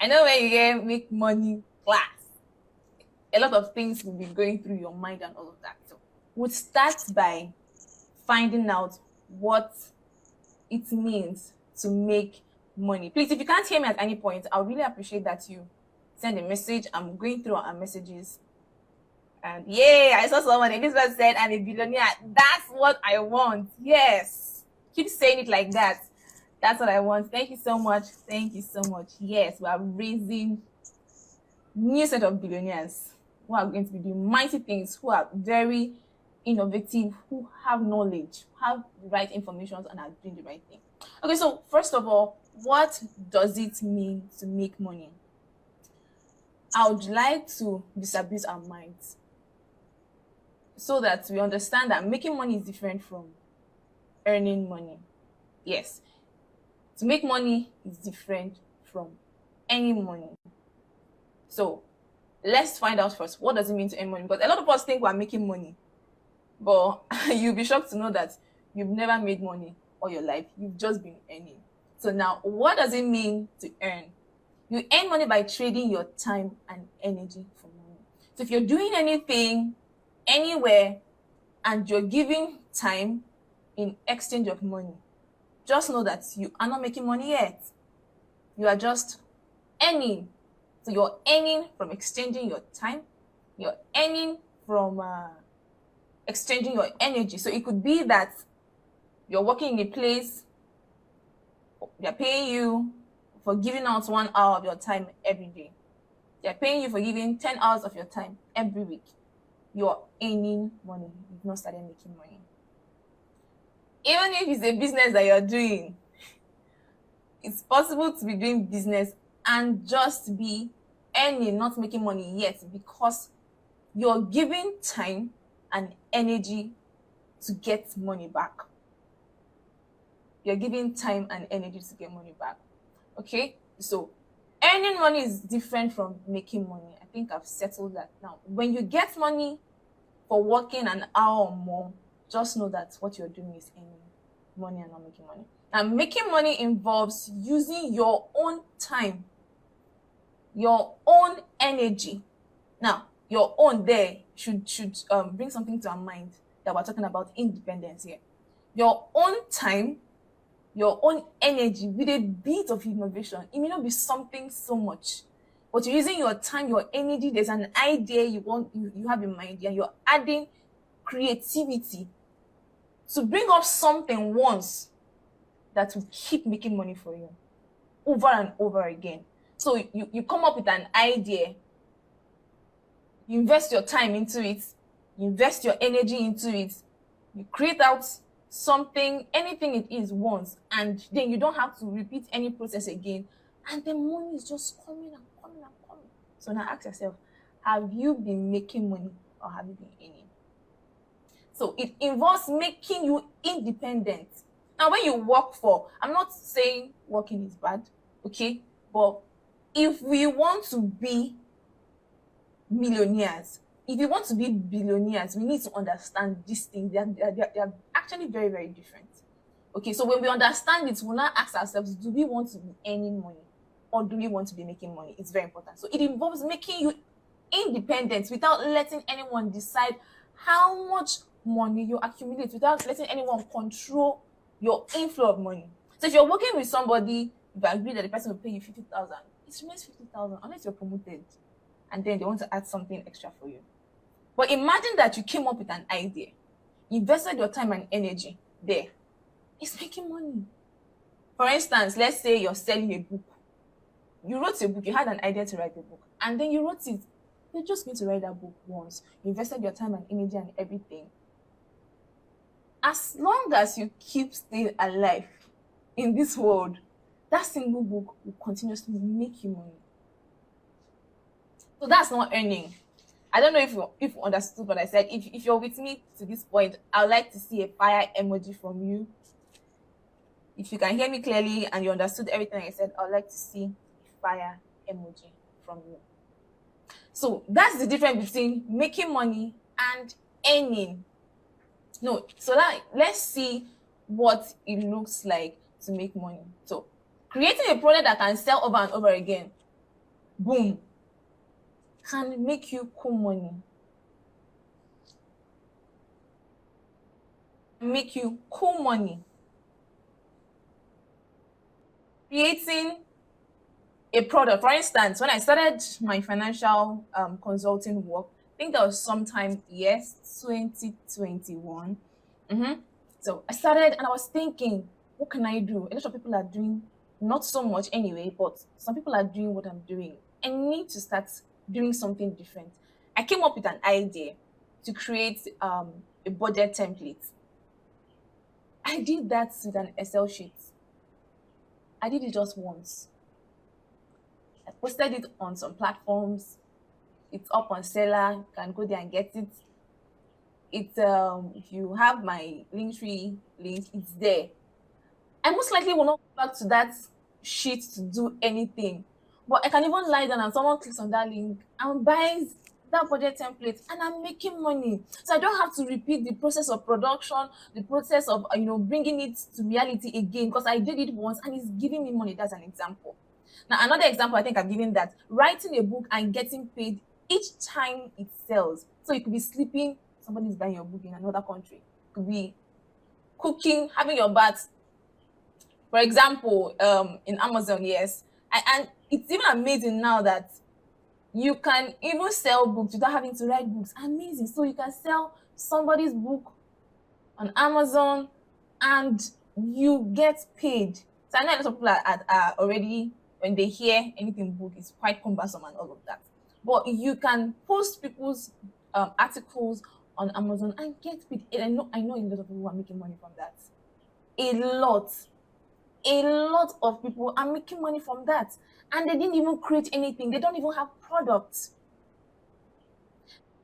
I know when you hear make money class, a lot of things will be going through your mind and all of that. So we'll start by finding out what it means to make money. Please, if you can't hear me at any point, I would really appreciate that you send a message. I'm going through our messages. And yeah, I saw someone, Elizabeth said, I'm a billionaire. That's what I want. Yes. Keep saying it like that. That's what I want. Thank you so much. Thank you so much. Yes, we are raising new set of billionaires who are going to be doing mighty things, who are very innovative, who have knowledge, have the right information, and are doing the right thing. Okay, so first of all, what does it mean to make money? I would like to disabuse our minds so that we understand that making money is different from earning money. Yes, to make money is different from any money. So let's find out first, what does it mean to earn money? Because a lot of us think we're making money, but you'll be shocked to know that you've never made money all your life. You've just been earning. So now, what does it mean to earn? You earn money by trading your time and energy for money. So if you're doing anything, anywhere, and you're giving time in exchange of money, just know that you are not making money yet. You are just earning. So you're earning from exchanging your time. You're earning from exchanging your energy. So it could be that you're working in a place, they're paying you for giving out 1 hour of your time every day. They're paying you for giving 10 hours of your time every week. You're earning money. You've not started making money. Even if it's a business that you're doing, it's possible to be doing business and just be earning, not making money yet, because you're giving time and energy to get money back. You're giving time and energy to get money back. Okay? So earning money is different from making money. I think I've settled that now. When you get money for working an hour or more, just know that what you're doing is earning money and not making money. And making money involves using your own time, your own energy. Now, your own there should bring something to our mind that we're talking about independence here. Your own time, your own energy with a bit of innovation. It may not be something so much, but you're using your time, your energy. There's an idea you have in mind, and you're adding creativity to bring up something once that will keep making money for you over and over again. So you come up with an idea, you invest your time into it, you invest your energy into it, you create out something, anything it is once, and then you don't have to repeat any process again, and the money is just coming and coming and coming. So now ask yourself, have you been making money or have you been earning? So it involves making you independent. Now when you work for, I'm not saying working is bad, okay, but if we want to be millionaires, if you want to be billionaires, we need to understand these things. They are actually very, very different. Okay, so when we understand it, we'll now ask ourselves, do we want to be earning money or do we want to be making money? It's very important. So it involves making you independent without letting anyone decide how much money you accumulate, without letting anyone control your inflow of money. So if you're working with somebody, if you agree that the person will pay you 50,000, it remains 50,000 unless you're promoted and then they want to add something extra for you. But imagine that you came up with an idea, invested your time and energy there. It's making money. For instance, let's say you're selling a book. You wrote a book, you had an idea to write a book, and then you wrote it. You're just going to write that book once. You invested your time and energy and everything. As long as you keep staying alive in this world, that single book will continuously make you money. So that's not earning. I don't know if you understood what I said. If you're with me to this point, I would like to see a fire emoji from you. If you can hear me clearly and you understood everything I said, I would like to see a fire emoji from you. So that's the difference between making money and earning. No, so let's see what it looks like to make money. So creating a product that can sell over and over again boom, can make you cool money. Make you cool money. Creating a product. For instance, when I started my financial consulting work, I think that was sometime, yes, 2021. So I started and I was thinking, what can I do? A lot of people are doing, not so much anyway, but some people are doing what I'm doing. I need to start doing something different. I came up with an idea to create a budget template. I did that with an Excel sheet. I did it just once. I posted it on some platforms. It's up on Seller. You can go there and get it. It's if you have my Linktree link, it's there. I most likely will not go back to that sheet to do anything. But I can even lie down and someone clicks on that link and buys that budget template and I'm making money. So I don't have to repeat the process of production, the process of bringing it to reality again because I did it once and it's giving me money. That's an example. Now another example I think I've given that writing a book and getting paid each time it sells. So you could be sleeping, somebody's buying your book in another country. You could be cooking, having your bath, for example, in Amazon, yes. And it's even amazing now that you can even sell books without having to write books. Amazing. So you can sell somebody's book on Amazon and you get paid. So I know a lot of people are already, when they hear anything book, it's quite cumbersome and all of that. But you can post people's articles on Amazon and get paid. And I know a lot of people are making money from that. A lot. A lot of people are making money from that and they didn't even create anything. They don't even have products.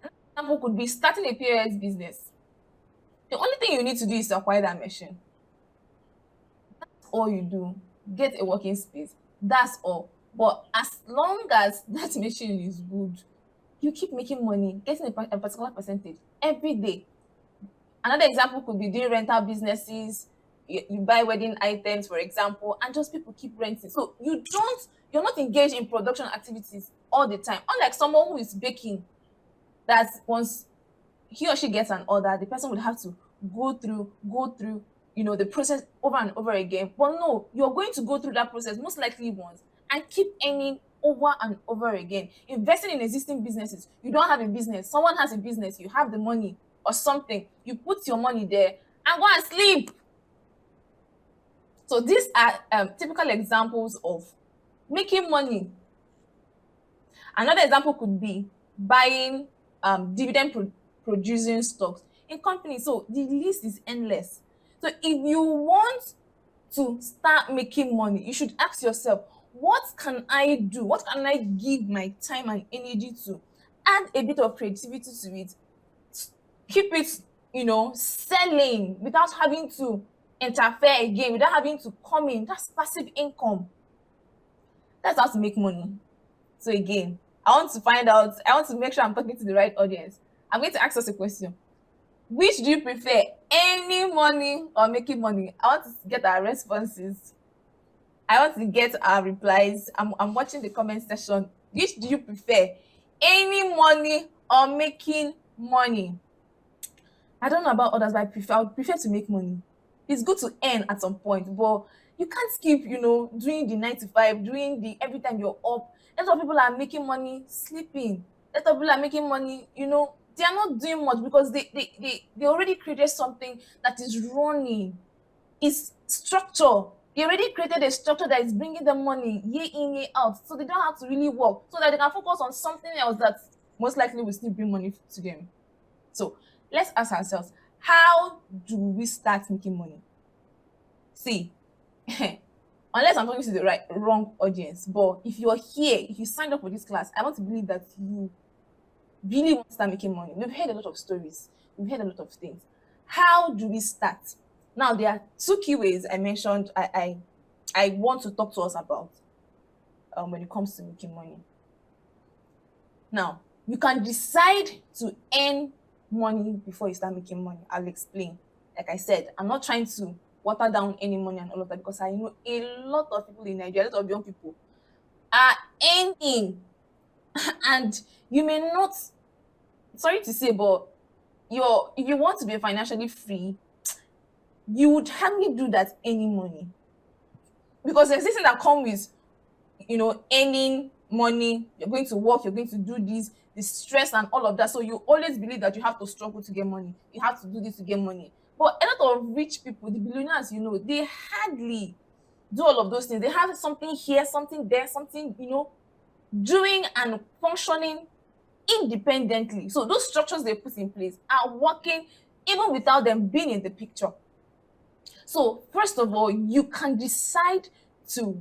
An example could be starting a POS business. The only thing you need to do is to acquire that machine. That's all you do. Get a working space. That's all. But as long as that machine is good, you keep making money, getting a particular percentage every day. Another example could be doing rental businesses. You buy wedding items, for example, and just people keep renting. So you're not engaged in production activities all the time. Unlike someone who is baking, that once he or she gets an order, the person would have to go through, the process over and over again. But no, you're going to go through that process most likely once and keep earning over and over again. Investing in existing businesses. You don't have a business, someone has a business, you have the money or something, you put your money there and go and sleep. So these are typical examples of making money. Another example could be buying dividend producing stocks in companies. So the list is endless. So if you want to start making money, you should ask yourself, what can I do? What can I give my time and energy to? Add a bit of creativity to it. Keep it, selling without having to interfere again, without having to come in. That's passive income. That's how to make money. So again, I want to make sure I'm talking to the right audience. I'm going to ask us a question. Which do you prefer, earning money or making money? I want to get our responses. I want to get our replies. I'm watching the comment section. Which do you prefer, earning money or making money? I don't know about others, but I would prefer to make money. It's good to earn at some point, but you can't keep, doing the 9 to 5, doing the every time you're up. A lot of people are making money sleeping. A lot of people are making money, they are not doing much because they already created something that is running. It's structure. They already created a structure that is bringing them money year in, year out. So they don't have to really work so that they can focus on something else that most likely will still bring money to them. So let's ask ourselves, how do we start making money? See, unless I'm talking to the wrong audience, but if you're here, if you signed up for this class, I want to believe that you really want to start making money. We've heard a lot of stories. We've heard a lot of things. How do we start? Now, there are two key ways I mentioned I want to talk to us about when it comes to making money. Now, you can decide to earn money before you start making money. I'll explain. Like I said, I'm not trying to water down any money and all of that because I know a lot of people in Nigeria, a lot of young people are earning And you may not, sorry to say, but if you want to be financially free, you would hardly do that any money, because there's this thing that comes with, earning money. You're going to work, you're going to do this, the stress and all of that. So you always believe that you have to struggle to get money, you have to do this to get money. But a lot of rich people, the billionaires, they hardly do all of those things. They have something here, something there, something, doing and functioning independently. So those structures they put in place are working even without them being in the picture. So first of all, you can decide to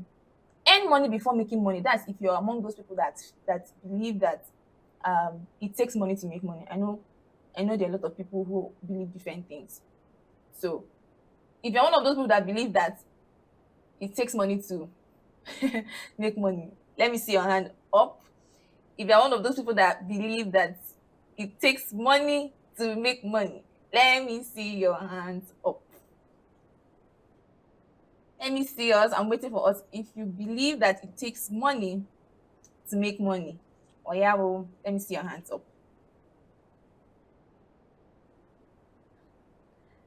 earn money before making money. That's if you're among those people that believe that it takes money to make money. I know there are a lot of people who believe different things. So if you're one of those people that believe that it takes money to make money, let me see your hand up. If you're one of those people that believe that it takes money to make money, let me see your hands up. Let me see us. I'm waiting for us. If you believe that it takes money to make money, oh yeah, well, let me see your hands up.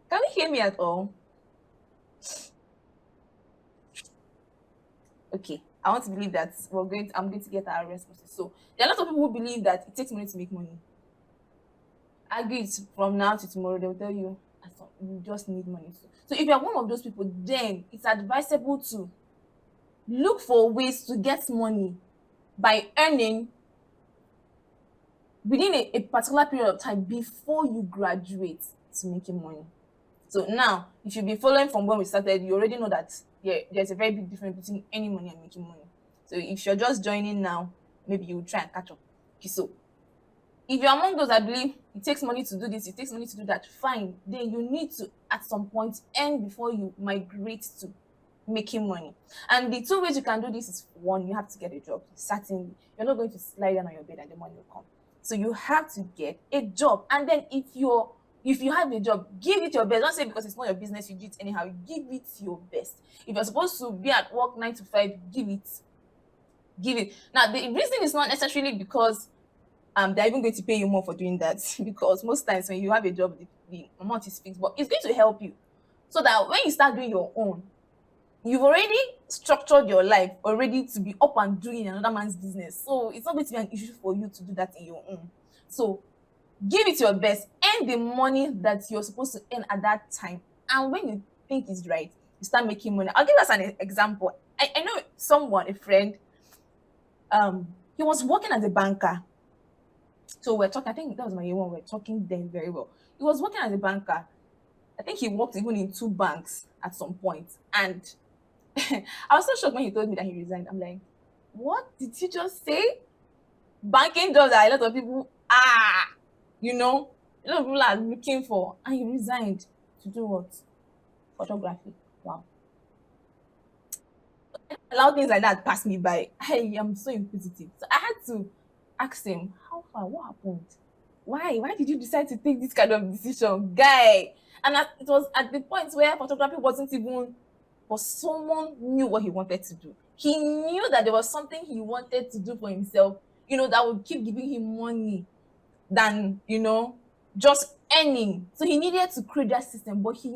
Can you hear me at all? Okay, I want to believe that I'm going to get our responses. So there are a lot of people who believe that it takes money to make money. Argue it from now to tomorrow, they'll tell you you just need money. So if you're one of those people, then it's advisable to look for ways to get money by earning within a particular period of time before you graduate to making money. So now, if you've been following from when we started, you already know that there's a very big difference between earning money and making money. So if you're just joining now, maybe you will try and catch up. Okay, so if you're among those that believe it takes money to do this, it takes money to do that, fine. Then you need to, at some point, earn before you migrate to making money. And the two ways you can do this is, one, you have to get a job. Certainly, you're not going to lie down on your bed and the money will come. So you have to get a job. And then if you have a job, give it your best. Don't say because it's not your business, you do it anyhow. Give it your best. If you're supposed to be at work 9 to 5, give it. Give it. Now, the reason is not necessarily because they're even going to pay you more for doing that, because most times when you have a job, the amount is fixed, but it's going to help you so that when you start doing your own, you've already structured your life already to be up and doing another man's business. So it's not going to be an issue for you to do that in your own. So give it your best, earn the money that you're supposed to earn at that time, and when you think it's right, you start making money. I'll give us an example. I know someone, a friend, he was working as a banker. So we're talking, I think that was my year one, we're talking then very well. He was working as a banker. I think he worked even in 2 banks at some point. And I was so shocked when he told me that he resigned. I'm like, what did you just say? Banking jobs that a lot of people a lot of people are looking for. And he resigned to do what? Photography. Wow. Allow things like that pass me by. I am so inquisitive. So I had to ask him, how far? What happened? Why? Why did you decide to take this kind of decision, guy? And it was at the point where photography wasn't even, but someone knew what he wanted to do. He knew that there was something he wanted to do for himself, that would keep giving him money than, just earning. So he needed to create that system, but he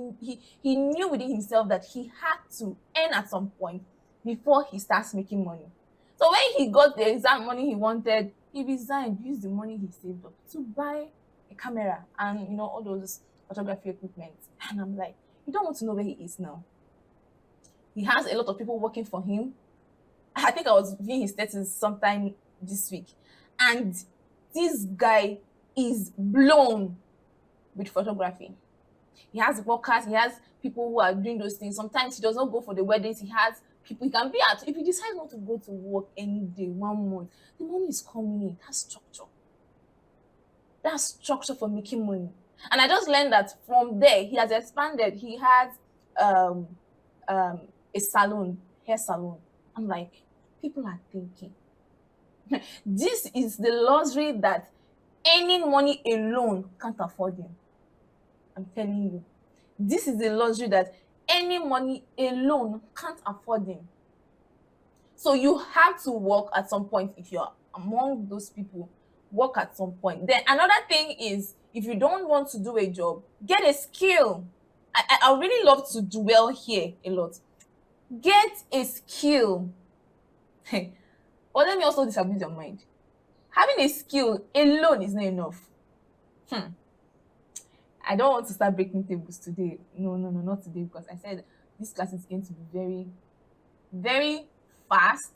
knew within himself that he had to earn at some point before he starts making money. So when he got the exact money he wanted, he resigned, used the money he saved up to buy a camera and all those photography equipment. And I'm like, you don't want to know where he is now. He has a lot of people working for him. I think I was viewing his status sometime this week, and this guy is blown with photography. He has workers, he has people who are doing those things. Sometimes he does not go for the weddings. He has people he can be at. If he decides not to go to work any day, 1 month, the money is coming in. That's structure. That's structure for making money. And I just learned that from there, he has expanded. He has a salon, hair salon. I'm like, people are thinking. This is the luxury that earning money alone can't afford him. I'm telling you. This is the luxury that any money alone can't afford him. So you have to work at some point if you're among those people work at some point. Then another thing is, if you don't want to do a job, get a skill. I really love to dwell here a lot. Get a skill. But let me also disabuse your mind. Having a skill alone is not enough. I don't want to start breaking tables today. No, no, no, not today, because I said this class is going to be very, very fast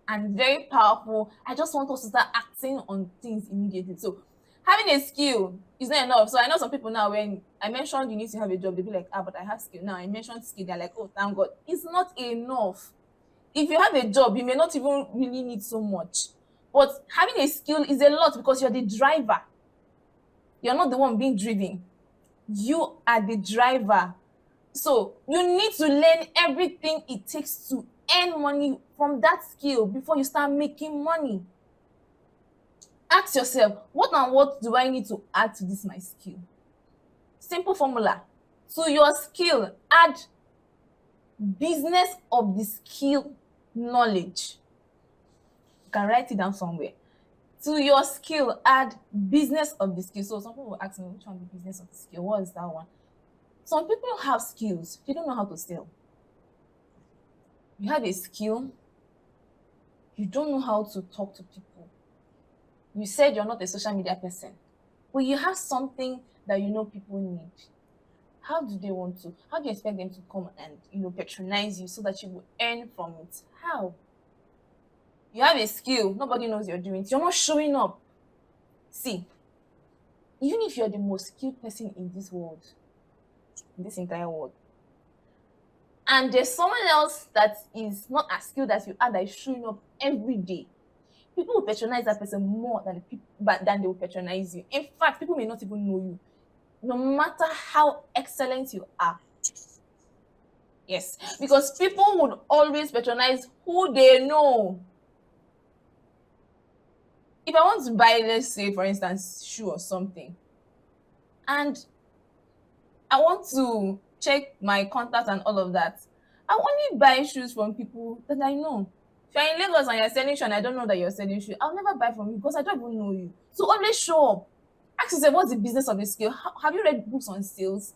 and very powerful. I just want us to start acting on things immediately. So having a skill is not enough. So I know some people now, when I mentioned you need to have a job, they'll be like, but I have skill. Now I mentioned skill, they're like, oh, thank God. It's not enough. If you have a job, you may not even really need so much. But having a skill is a lot, because you're the driver. You're not the one being driven. You are the driver. So you need to learn everything it takes to earn money from that skill before you start making money. Ask yourself, what and what do I need to add to this my skill? Simple formula. To your skill, add business of the skill knowledge. You can write it down somewhere. To your skill, add business of the skill. So some people will ask me, which one is the business of the skill? What is that one? Some people have skills, they don't know how to sell. You have a skill, you don't know how to talk to people. You said you're not a social media person, but you have something that you know people need. How do they want to? How do you expect them to come and patronize you so that you will earn from it? How? You have a skill, nobody knows you're doing it. You're not showing up. See, even if you're the most skilled person in this world, in this entire world, and there's someone else that is not as skilled as you are that is showing up every day, people will patronize that person more than they will patronize you. In fact, people may not even know you, no matter how excellent you are. Yes, because people would always patronize who they know. If I want to buy, let's say, for instance, shoe or something, and I want to check my contacts and all of that, I only buy shoes from people that I know. If you're in Lagos and you're selling shoe and I don't know that you're selling shoe, I'll never buy from you because I don't even know you. So always show up. Ask yourself, what's the business of the skill? Have you read books on sales?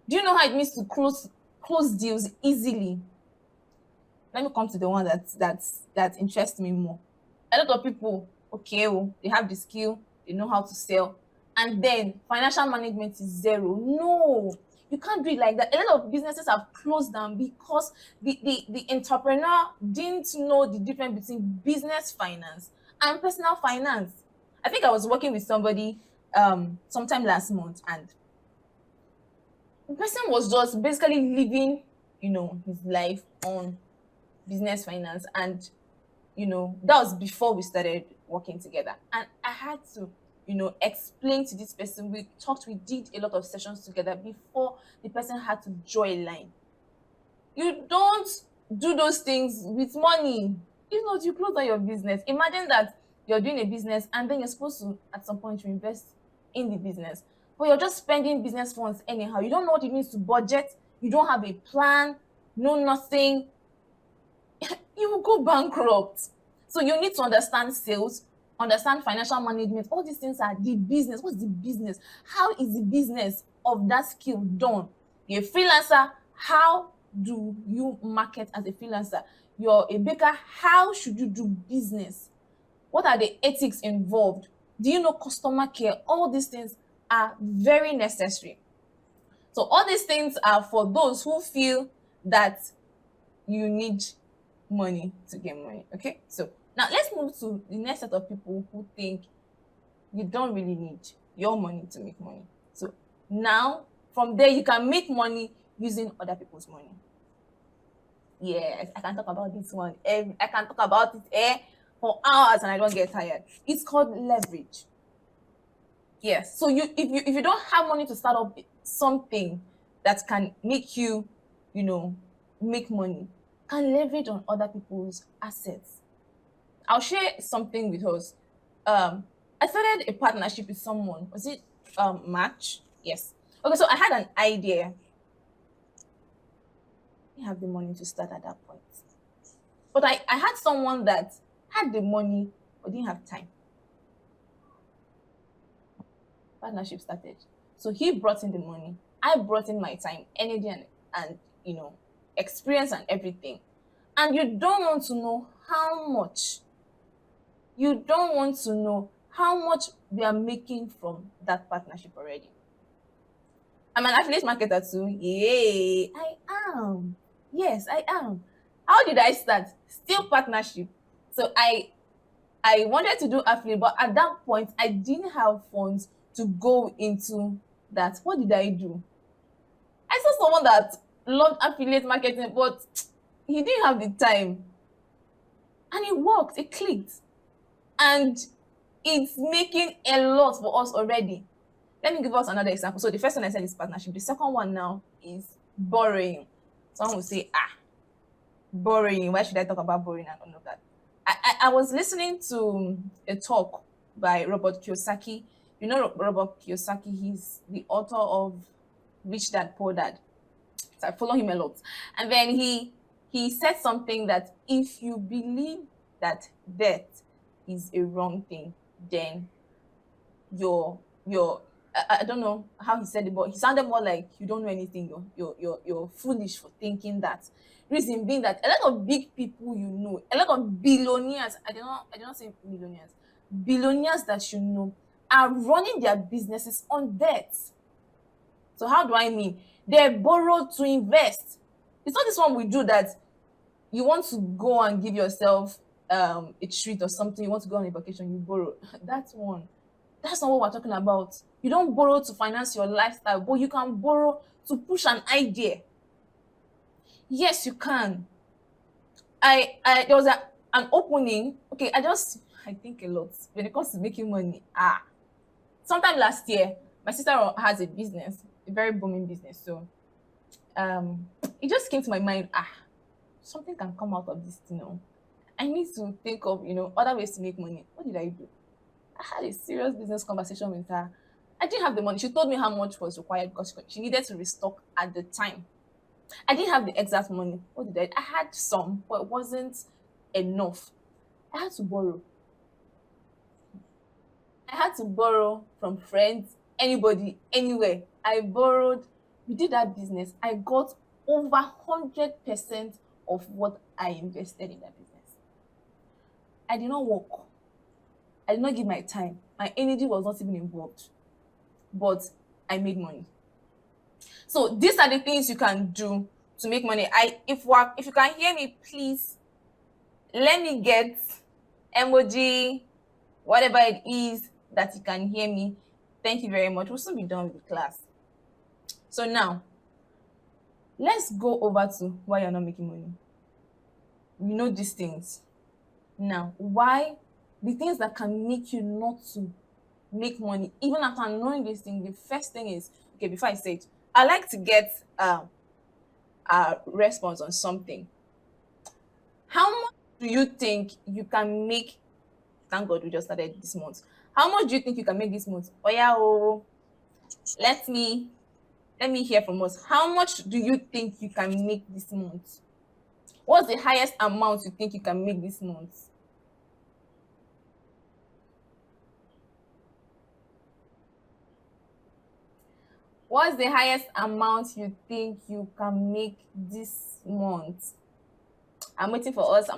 Do you know how it means to close deals easily? Let me come to the one that interests me more. A lot of people, okay, they have the skill, they know how to sell, and then financial management is zero. No, you can't do it like that. A lot of businesses have closed down because the entrepreneur didn't know the difference between business finance and personal finance. I think I was working with somebody sometime last month, and the person was just basically living, his life on business finance, and that was before we started working together. And I had to explain to this person. We did a lot of sessions together before the person had to draw a line. You don't do those things with money. If not, you close down your business. Imagine that you're doing a business and then you're supposed to at some point invest in the business, but you're just spending business funds anyhow. You don't know what it means to budget. You don't have a plan, no nothing. You will go bankrupt. So you need to understand sales, understand financial management. All these things are the business. What's the business? How is the business of that skill done? You're a freelancer. How do you market as a freelancer? You're a baker. How should you do business? What are the ethics involved? Do you know customer care? All these things are very necessary. So all these things are for those who feel that you need money to get money. Okay, so now let's move to the next set of people who think you don't really need your money to make money. So now from there you can make money using other people's money. Yes, I can talk about this one. I can talk about it for hours and I don't get tired. It's called leverage. Yes, so if you don't have money to start up something that can make you make money, can leverage on other people's assets. I'll share something with us. I started a partnership with someone. Was it March? Yes. Okay, so I had an idea. I didn't have the money to start at that point. But I had someone that had the money, or didn't have time. Partnership started. So he brought in the money. I brought in my time, energy, and experience and everything. And you don't want to know how much. You don't want to know how much we are making from that partnership already. I'm an affiliate marketer too. Yay, I am. Yes, I am. How did I start? Still partnership. So I wanted to do affiliate, but at that point I didn't have funds to go into that. What did I do? I saw someone that loved affiliate marketing, but he didn't have the time. And it worked, it clicked. And it's making a lot for us already. Let me give us another example. So the first one I said is partnership. The second one now is borrowing. Someone will say, borrowing. Why should I talk about borrowing and all of that? I was listening to a talk by Robert Kiyosaki. You know Robert Kiyosaki, he's the author of Rich Dad Poor Dad. So I follow him a lot. And then he said something that if you believe that debt is a wrong thing, then you're I don't know how he said it, but he sounded more like you don't know anything. You're foolish for thinking that. Reason being that a lot of big people a lot of billionaires, I do not say millionaires, billionaires that are running their businesses on debt. So how do I mean? They borrow to invest. It's not this one we do that you want to go and give yourself a treat or something, you want to go on a vacation, you borrow. That's not what we're talking about. You don't borrow to finance your lifestyle, but you can borrow to push an idea. Yes, you can. There was an opening. Okay, I think a lot when it comes to making money. Sometime last year, my sister has a business, a very booming business. So it just came to my mind, something can come out of this, I need to think of, other ways to make money. What did I do? I had a serious business conversation with her. I didn't have the money. She told me how much was required because she needed to restock at the time. I didn't have the exact money. What did I had some, but it wasn't enough. I had to borrow. I had to borrow from friends, anybody, anywhere. I borrowed. We did that business. I got over 100% of what I invested in that business. I did not work. I did not give my time. My energy was not even involved. But I made money. So these are the things you can do to make money. If you can hear me, please let me get emoji, whatever it is that you can hear me. Thank you very much. We'll soon be done with the class. So now, let's go over to why you're not making money. We know these things. Now, why the things that can make you not to make money, even after knowing this thing, the first thing is, okay, before I say it, I like to get a response on something. How much do you think you can make? Thank God we just started this month. How much do you think you can make this month? Oh yeah, let me hear from us. How much do you think you can make this month? What's the highest amount you think you can make this month? What's the highest amount you think you can make this month? I'm waiting for us.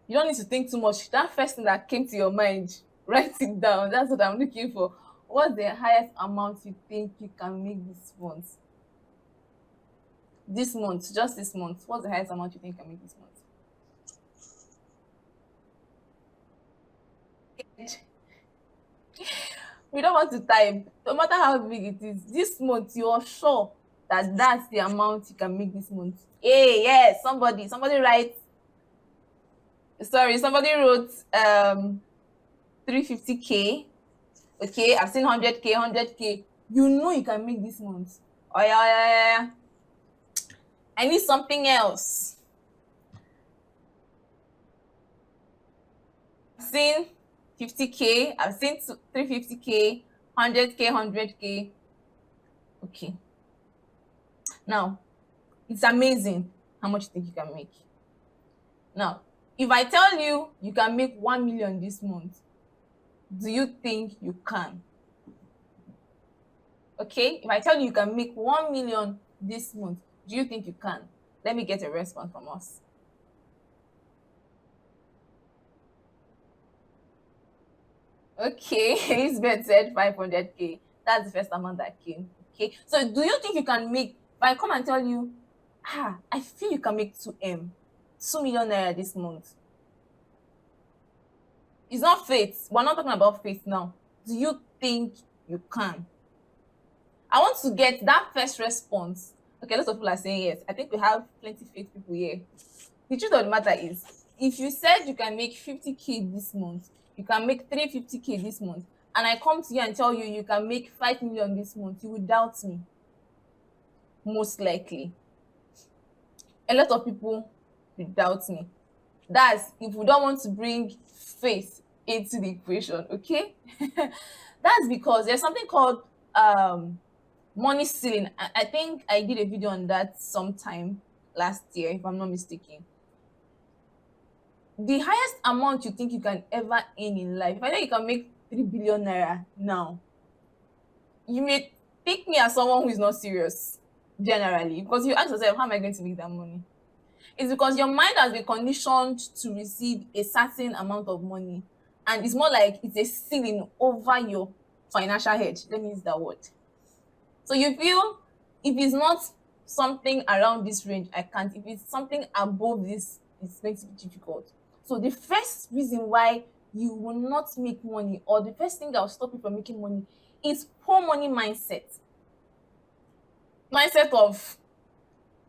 You don't need to think too much. That first thing that came to your mind, write it down. That's what I'm looking for. What's the highest amount you think you can make this month? This month, just this month. What's the highest amount you think you can make this month? We don't want to type. No matter how big it is, this month you're sure that that's the amount you can make this month. Hey, yes, somebody write. Sorry, somebody wrote 350K. Okay, I've seen 100K. You know you can make this month. Oh yeah. I need something else. I've seen 50K. I've seen 350K, 100K. Okay. Now, it's amazing how much you think you can make. Now, if I tell you you can make 1 million this month, do you think you can? Okay, if I tell you you can make 1 million this month, do you think you can? Let me get a response from us. Okay, Elizabeth said 500K. That's the first amount that came. Okay, so do you think you can make, if I come and tell you, I feel you can make 2 million naira this month. It's not faith. We're not talking about faith now. Do you think you can? I want to get that first response. Okay, lots of people are saying yes. I think we have plenty faith people here. The truth of the matter is, if you said you can make 50K this month, you can make 350K this month, and I come to you and tell you you can make 5 million this month, you would doubt me. Most likely. A lot of people will doubt me. That's if we don't want to bring faith into the equation, okay? That's because there's something called money ceiling. I think I did a video on that sometime last year, if I'm not mistaken. The highest amount you think you can ever earn in life, if I know you can make 3 billion naira now, you may take me as someone who is not serious, generally, because you ask yourself, how am I going to make that money? It's because your mind has been conditioned to receive a certain amount of money, and it's more like it's a ceiling over your financial head. Let me use that word. So you feel if it's not something around this range, I can't. If it's something above this, it's going to be difficult. So the first reason why you will not make money, or the first thing that will stop you from making money, is poor money mindset. Mindset of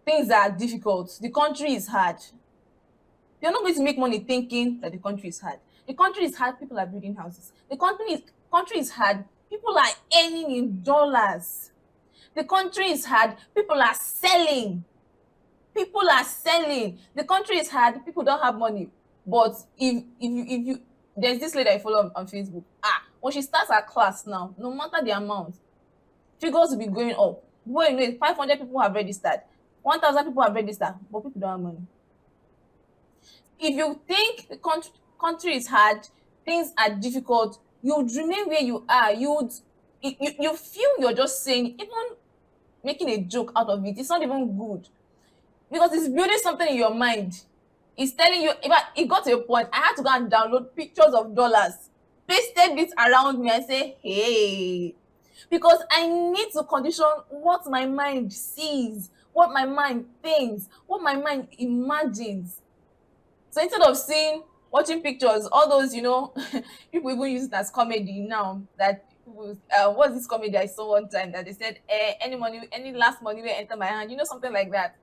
things are difficult. The country is hard. You're not going to make money thinking that the country is hard. The country is hard. People are building houses. The country is hard. People are earning in dollars. The country is hard. People are selling. People are selling. The country is hard. People don't have money. But if you there's this lady I follow on Facebook. When she starts her class now, no matter the amount, figures will be going up. Before you know it, 500 people have registered, 1,000 people have registered, but people don't have money. If you think the country is hard, things are difficult, you would remain where you are. You feel you're just saying, even making a joke out of it, it's not even good, because it's building something in your mind. It's telling you, it got to a point, I had to go and download pictures of dollars, pasted it around me and say, hey, because I need to condition what my mind sees, what my mind thinks, what my mind imagines. So instead of watching pictures, all those, people even use it as comedy now. That people, what's this comedy I saw one time that they said, any last money will enter my hand, something like that.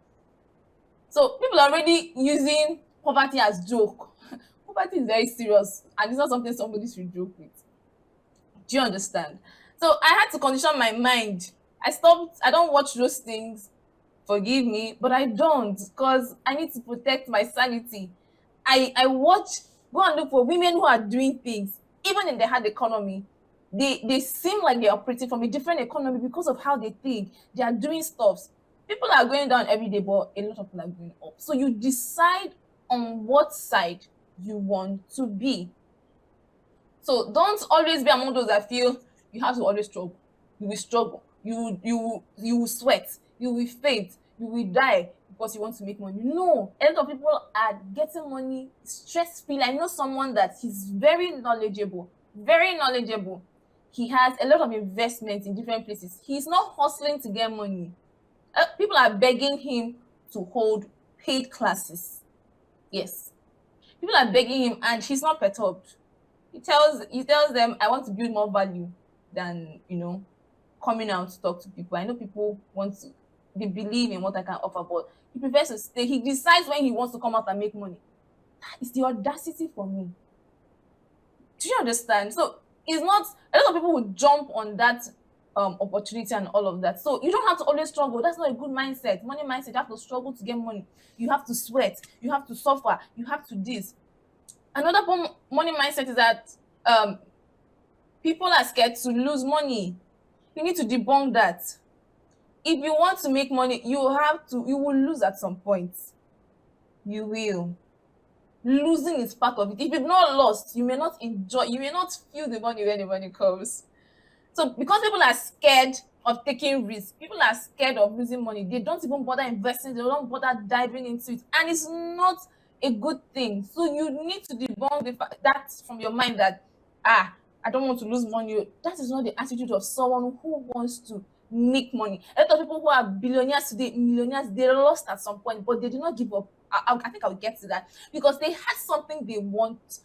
So people are already using poverty as joke. Poverty is very serious, and it's not something somebody should joke with. Do you understand? So I had to condition my mind. I don't watch those things, forgive me, but I don't, because I need to protect my sanity. I go and look for women who are doing things, even in the hard economy. They seem like they're operating from a different economy because of how they think. They are doing stuff. People are going down every day, but a lot of people are going up. So you decide on what side you want to be. So don't always be among those that feel you have to always struggle. You will struggle. You will sweat. You will faint. You will die because you want to make money. No, a lot of people are getting money stress-free. I know someone that he's very knowledgeable. Very knowledgeable. He has a lot of investments in different places. He's not hustling to get money. People are begging him to hold paid classes. Yes. People are begging him, and he's not perturbed. He tells them, I want to build more value than, coming out to talk to people. I know people they believe in what I can offer, but he prefers to stay. He decides when he wants to come out and make money. That is the audacity for me. Do you understand? So it's not, a lot of people would jump on that opportunity and all of that. So you don't have to always struggle. That's not a good mindset. Money mindset, you have to struggle to get money. You have to sweat. You have to suffer. You have to this. Another money mindset is that people are scared to lose money. You need to debunk that. If you want to make money, you will lose at some point. You will. Losing is part of it. If you've not lost, you may not enjoy, you may not feel the money when the money comes. So because people are scared of taking risks, people are scared of losing money, they don't even bother investing, they don't bother diving into it. And it's not a good thing. So you need to debunk that from your mind that, I don't want to lose money. That is not the attitude of someone who wants to make money. A lot of people who are billionaires today, millionaires, they lost at some point, but they did not give up. I think I'll get to that because they had something they want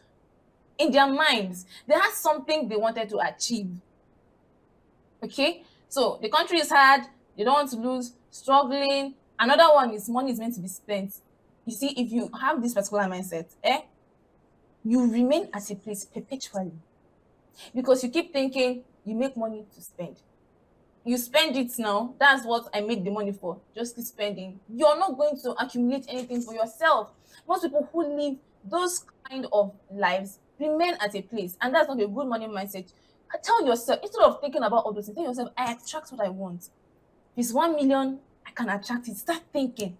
in their minds. They had something they wanted to achieve. Okay, so the country is hard, they don't want to lose, struggling. Another one is money is meant to be spent. You see, if you have this particular mindset, you remain at a place perpetually because you keep thinking you make money to spend. You spend it now, that's what I made the money for, just keep spending. You're not going to accumulate anything for yourself. Most people who live those kind of lives remain at a place, and that's not a good money mindset. Tell yourself, instead of thinking about all those things, tell yourself, I attract what I want. If it's 1 million, I can attract it. Start thinking.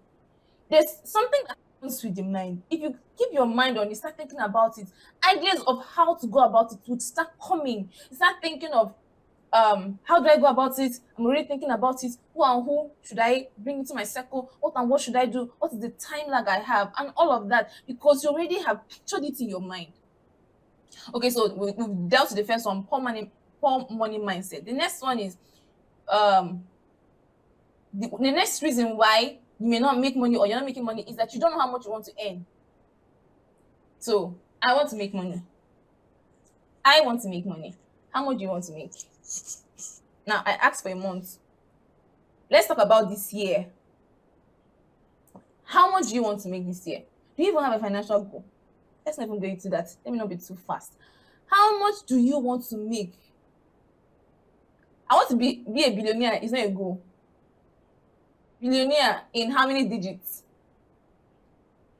There's something that happens with the mind. If you keep your mind on it, start thinking about it, ideas of how to go about it would start coming. You start thinking of, how do I go about it? I'm already thinking about it. Who and who should I bring into my circle? What and what should I do? What is the time lag I have? And all of that, because you already have pictured it in your mind. Okay, so we've dealt with the first one, poor money mindset. The next one is the next reason why you may not make money or you're not making money is that you don't know how much you want to earn. So I want to make money. I want to make money. How much do you want to make? Now I asked for a month. Let's talk about this year. How much do you want to make this year? Do you even have a financial goal? Let's not even go into that. Let me not be too fast. How much do you want to make? I want to be a billionaire. It's not a goal. Billionaire in how many digits?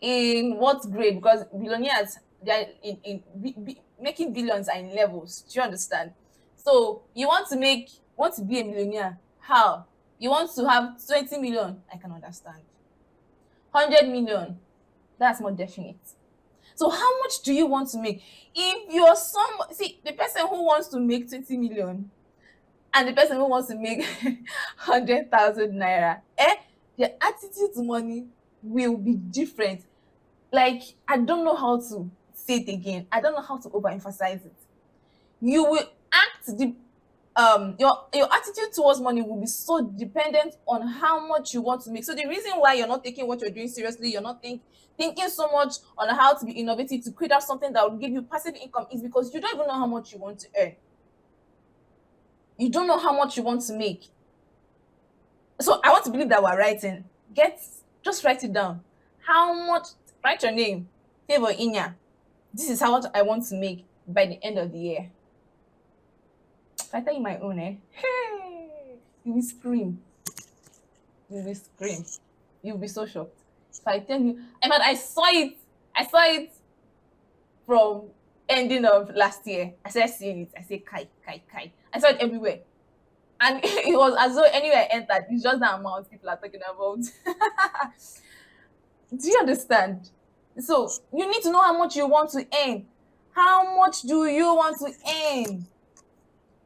In what grade? Because billionaires, they are in making billions are in levels. Do you understand? So you want to be a millionaire. How? You want to have 20 million. I can understand. 100 million. That's more definite. So how much do you want to make? If you're the person who wants to make 20 million and the person who wants to make 100,000 naira, their attitude to money will be different. Like, I don't know how to say it again. I don't know how to overemphasize it. You will act your attitude towards money will be so dependent on how much you want to make. So the reason why you're not taking what you're doing seriously, you're not thinking so much on how to be innovative to create out something that will give you passive income is because you don't even know how much you want to earn. You don't know how much you want to make. So I want to believe that we're writing. Just write it down. How much? Write your name. Favour Inya. This is how much I want to make by the end of the year. If I tell you my own, hey, you will scream. You will scream. You'll be so shocked. If I tell you, in fact, I saw it from ending of last year. I started seeing it. I say, kai. I saw it everywhere. And it was as though anywhere I entered, it's just the amount people are talking about. Do you understand? So you need to know how much you want to earn. How much do you want to earn?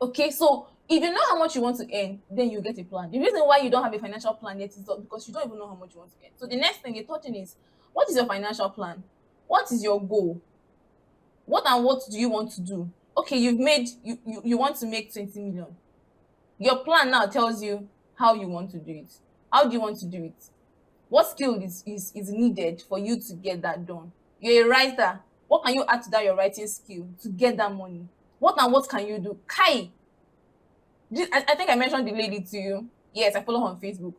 Okay, so if you know how much you want to earn, then you get a plan. The reason why you don't have a financial plan yet is because you don't even know how much you want to earn. So the next thing, the third thing is, what is your financial plan? What is your goal? What do you want to do? Okay, you want to make 20 million. Your plan now tells you how you want to do it. How do you want to do it? What skill is needed for you to get that done? You're a writer. What can you add to that your writing skill to get that money? What can you do? Kai. I think I mentioned the lady to you. Yes, I follow her on Facebook.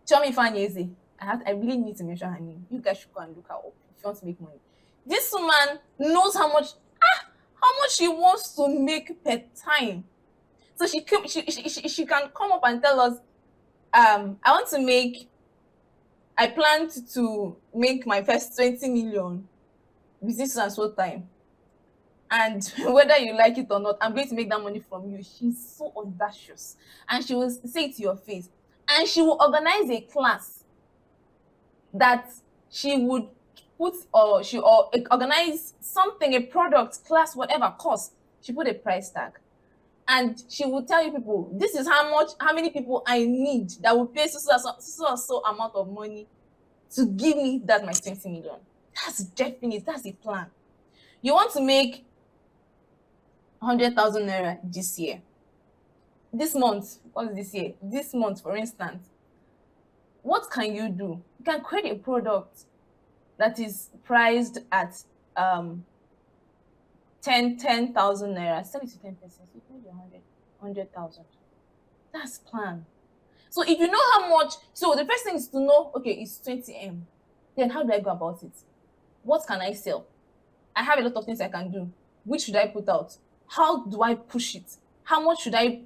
Chomi Fanyeze. I really need to mention her name. You guys should go and look her up if you want to make money. This woman knows how much she wants to make per time. So she can come up and tell us, I planned to make my first 20 million with this and so time. And whether you like it or not, I'm going to make that money from you. She's so audacious. And she will say it to your face. And she will organize a class that she would put, or she or organize something, a product, class, whatever course. She put a price tag, and she will tell you people, this is how many people I need that will pay so amount of money to give me that my 20 million. That's definite. That's the plan. You want to make 100,000 naira this year. This month, what is this year? This month, for instance, what can you do? You can create a product that is priced at 10,000 naira. Sell it to 10%. You made 100,000. That's plan. So if you know how much, so the first thing is to know, okay, it's 20M. Then how do I go about it? What can I sell? I have a lot of things I can do. Which should I put out? How do I push it? How much should I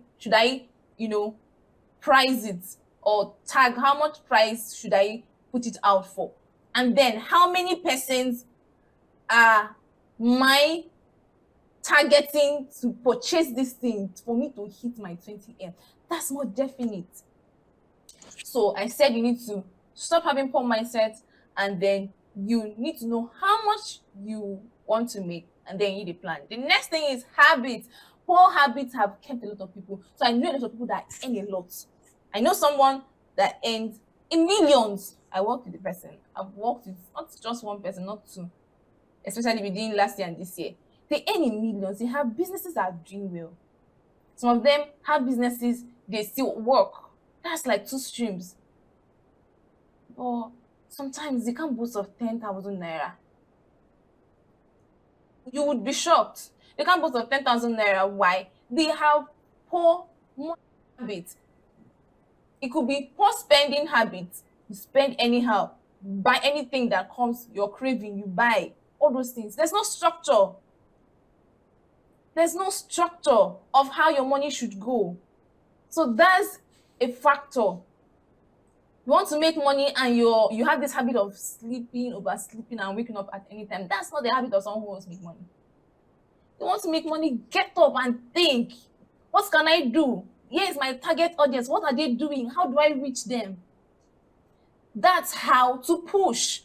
price it, or tag? How much price should I put it out for? And then how many persons are my targeting to purchase this thing for me to hit my 20M? That's more definite. So I said you need to stop having poor mindset, and then you need to know how much you want to make, and then you need a plan. The next thing is habits. Poor habits have kept a lot of people. So I know a lot of people that earn a lot. I know someone that earns in millions. I worked with the person. I've worked with not just one person, not two, especially within last year and this year. They earn in millions. They have businesses that are doing well. Some of them have businesses, they still work. That's like two streams. But sometimes they can't boast of 10,000 naira. You would be shocked. They can't boast of 10,000 naira. Why? They have poor money habits. It could be poor spending habits. You spend anyhow, buy anything that comes your craving, you buy all those things. There's no structure. There's no structure of how your money should go. So that's a factor. You want to make money and you have this habit of sleeping, oversleeping, and waking up at any time. That's not the habit of someone who wants to make money. You want to make money, get up and think, what can I do? Here's my target audience. What are they doing? How do I reach them? That's how to push.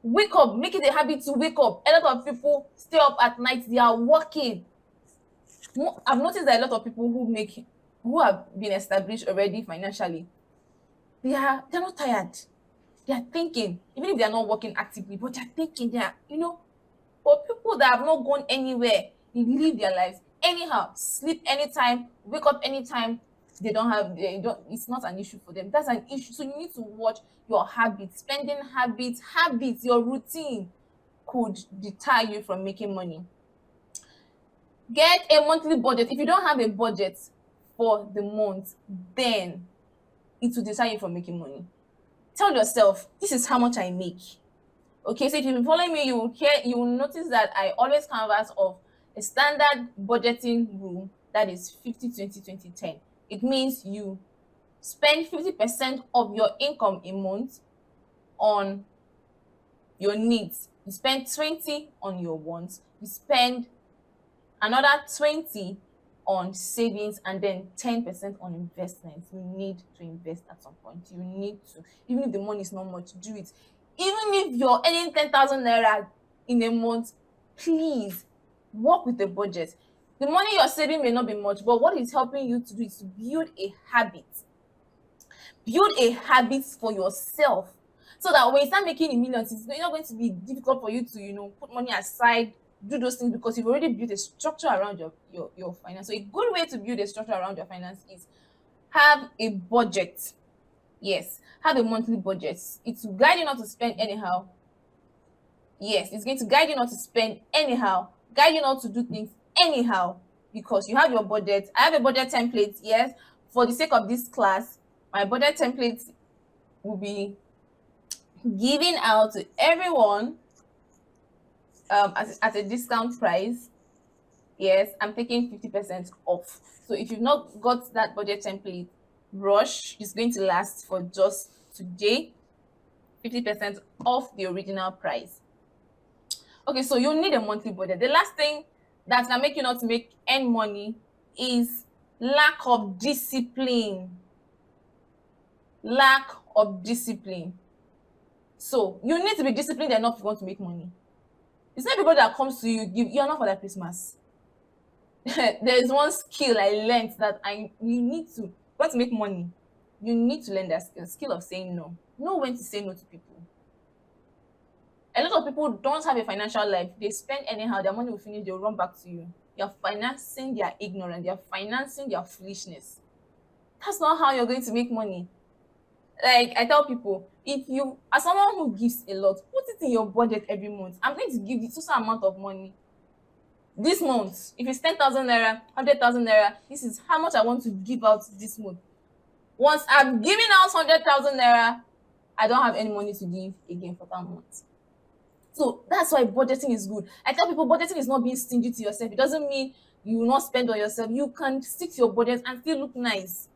Wake up, make it a habit to wake up. A lot of people stay up at night, they are working. I've noticed that a lot of people who have been established already financially, they're not tired. They're thinking, even if they're not working actively, but they're thinking, but people that have not gone anywhere, they live their lives anyhow, sleep anytime, wake up anytime. It's not an issue for them. That's an issue. So you need to watch your habits, spending habits, your routine could deter you from making money. Get a monthly budget. If you don't have a budget for the month, then it will deter you from making money. Tell yourself, this is how much I make. Okay, so if you've been following me, you will notice that I always canvas of a standard budgeting rule that is 50-20-20-10. It means you spend 50% of your income a month on your needs. You spend 20 on your wants. You spend another 20 on savings, and then 10% on investments. You need to invest at some point. You need to, even if the money is not much, do it. Even if you're earning 10,000 naira in a month, please work with the budget. The money you're saving may not be much, but what is helping you to do is to build a habit. Build a habit for yourself, so that when you start making the millions, it's not going to be difficult for you to, put money aside, do those things, because you've already built a structure around your finance. So a good way to build a structure around your finance is have a budget. Yes, have a monthly budget. It's to guide you not to spend anyhow. Yes, it's going to guide you not to spend anyhow, guide you not to do things anyhow, because you have your budget. I have a budget template. Yes, for the sake of this class, my budget template will be given out to everyone at a discount price. Yes, I'm taking 50% off. So if you've not got that budget template, rush. It's going to last for just today. 50% off the original price. Okay, so you need a monthly budget. The last thing that can make you not to earn money is lack of discipline. Lack of discipline. So you need to be disciplined enough if you want to make money. It's not everybody that comes to you, you're not for that Christmas. There is one skill I learned that you need to want to make money. You need to learn that skill of saying no. Know when to say no to people. A lot of people don't have a financial life. They spend anyhow, their money will finish, they'll run back to you. You're financing their ignorance, you're financing their foolishness. That's not how you're going to make money. Like I tell people, if you as someone who gives a lot, put it in your budget every month. I'm going to give you some amount of money this month. If it's 10,000 naira, 100,000 naira, this is how much I want to give out this month. Once I'm giving out 100,000 naira, I don't have any money to give again for that month. So that's why budgeting is good. I tell people budgeting is not being stingy to yourself. It doesn't mean you will not spend on yourself. You can stick to your budget and still look nice.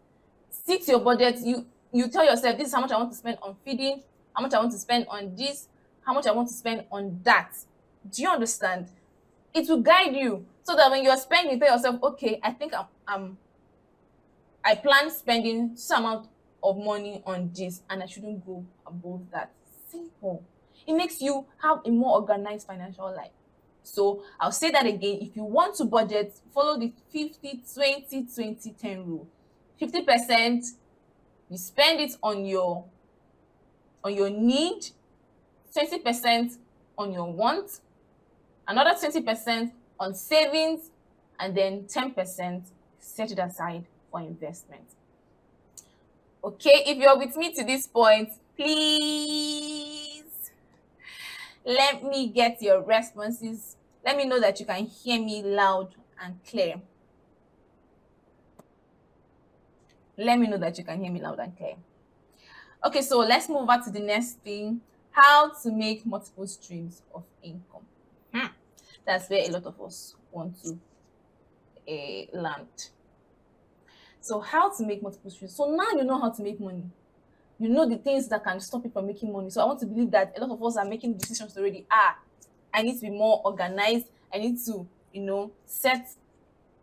Stick to your budget. You tell yourself, this is how much I want to spend on feeding, how much I want to spend on this, how much I want to spend on that. Do you understand? It will guide you so that when you're spending, you tell yourself, okay, I think I plan spending some amount of money on this and I shouldn't go above that. Simple. It makes you have a more organized financial life. So I'll say that again. If you want to budget, follow the 50-20-20-10 rule. 50% you spend it on your need, 20% on your want, another 20% on savings, and then 10% set it aside for investment. Okay, if you're with me to this point, please let me get your responses. Let me know that you can hear me loud and clear. Let me know that you can hear me loud and clear. Okay, so let's move on to the next thing. How to make multiple streams of income. That's where a lot of us want to land. So how to make multiple streams. So now you know how to make money. You know the things that can stop you from making money. So I want to believe that a lot of us are making decisions already. I need to be more organized. I need to, set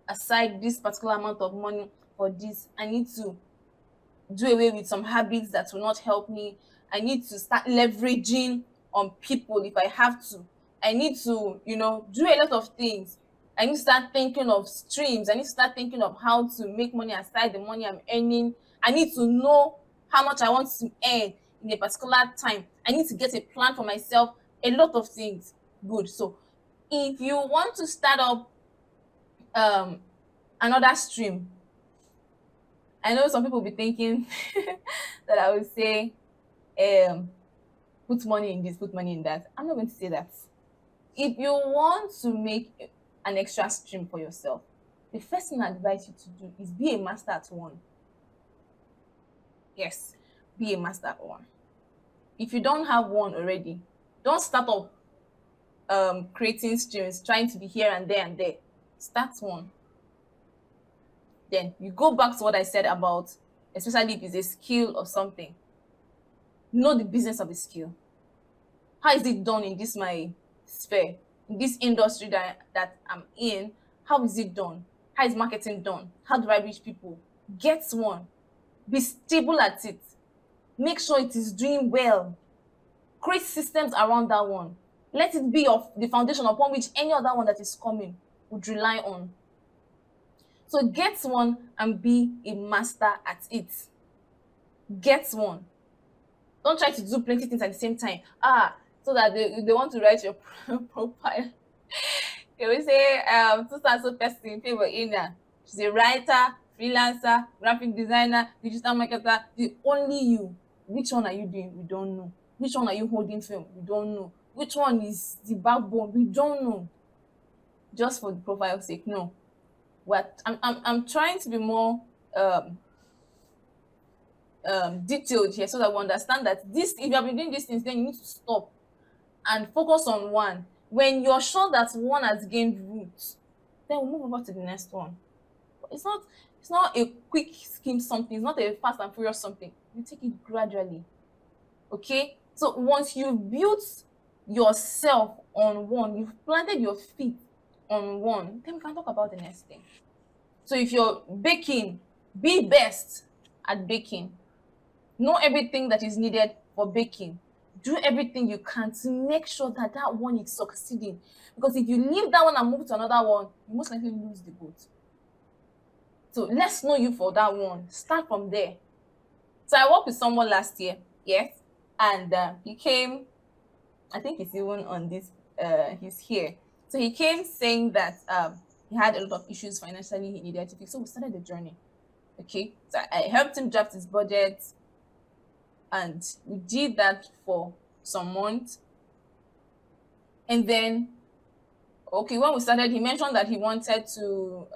aside this particular amount of money for this. I need to do away with some habits that will not help me. I need to start leveraging on people if I have to. I need to, do a lot of things. I need to start thinking of streams. I need to start thinking of how to make money aside the money I'm earning. I need to know how much I want to earn in a particular time. I need to get a plan for myself. A lot of things. Good. So if you want to start up another stream, I know some people will be thinking that I would say, put money in this, put money in that. I'm not going to say that. If you want to make an extra stream for yourself, the first thing I advise you to do is be a master at one. Yes, be a master at one. If you don't have one already, don't start up creating streams, trying to be here and there and there. Start one. Then you go back to what I said about, especially if it's a skill or something, know the business of the skill. How is it done in this my sphere, in this industry that I'm in? How is it done? How is marketing done? How do I reach people? Get one. Be stable at it. Make sure it is doing well. Create systems around that one. Let it be of the foundation upon which any other one that is coming would rely on. So get one and be a master at it. Get one. Don't try to do plenty things at the same time. So that they want to write your profile. They will say, so person, Favour Inya. She's a writer, freelancer, graphic designer, digital marketer. Only you. Which one are you doing? We don't know. Which one are you holding film? We don't know. Which one is the backbone? We don't know. Just for the profile's sake, no. I'm trying to be more detailed here so that we understand that this, if you have been doing these things, then you need to stop and focus on one. When you're sure that one has gained roots, then we'll move over to the next one. It's not a quick scheme something. It's not a fast and furious something. You take it gradually. Okay? So once you've built yourself on one, you've planted your feet on one, then we can talk about the next thing. So if you're baking, be best at baking. Know everything that is needed for baking. Do everything you can to make sure that that one is succeeding. Because if you leave that one and move to another one, you most likely lose the boat. So let's know you for that one. Start from there. So I worked with someone last year, yes, and he came. I think he's even on this. He's here. So he came saying that he had a lot of issues financially. He needed to fix. So we started the journey. Okay, so I helped him draft his budget, and we did that for some months. And then, okay, when we started, he mentioned that he wanted to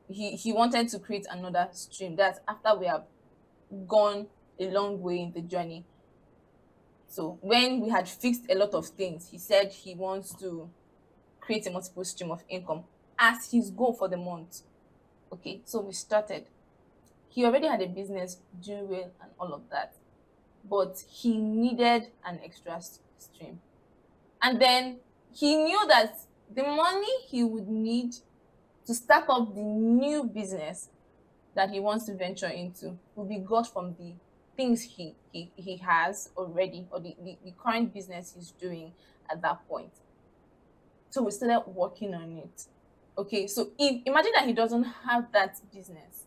he wanted to create another stream. That's after we have gone a long way in the journey. So when we had fixed a lot of things, he said he wants to create a multiple stream of income as his goal for the month. Okay, so we started. He already had a business doing well and all of that, but he needed an extra stream. And then he knew that the money he would need to start up the new business that he wants to venture into will be got from the things he has already, or the current business he's doing at that point. So we started working on it. Okay, so imagine that he doesn't have that business.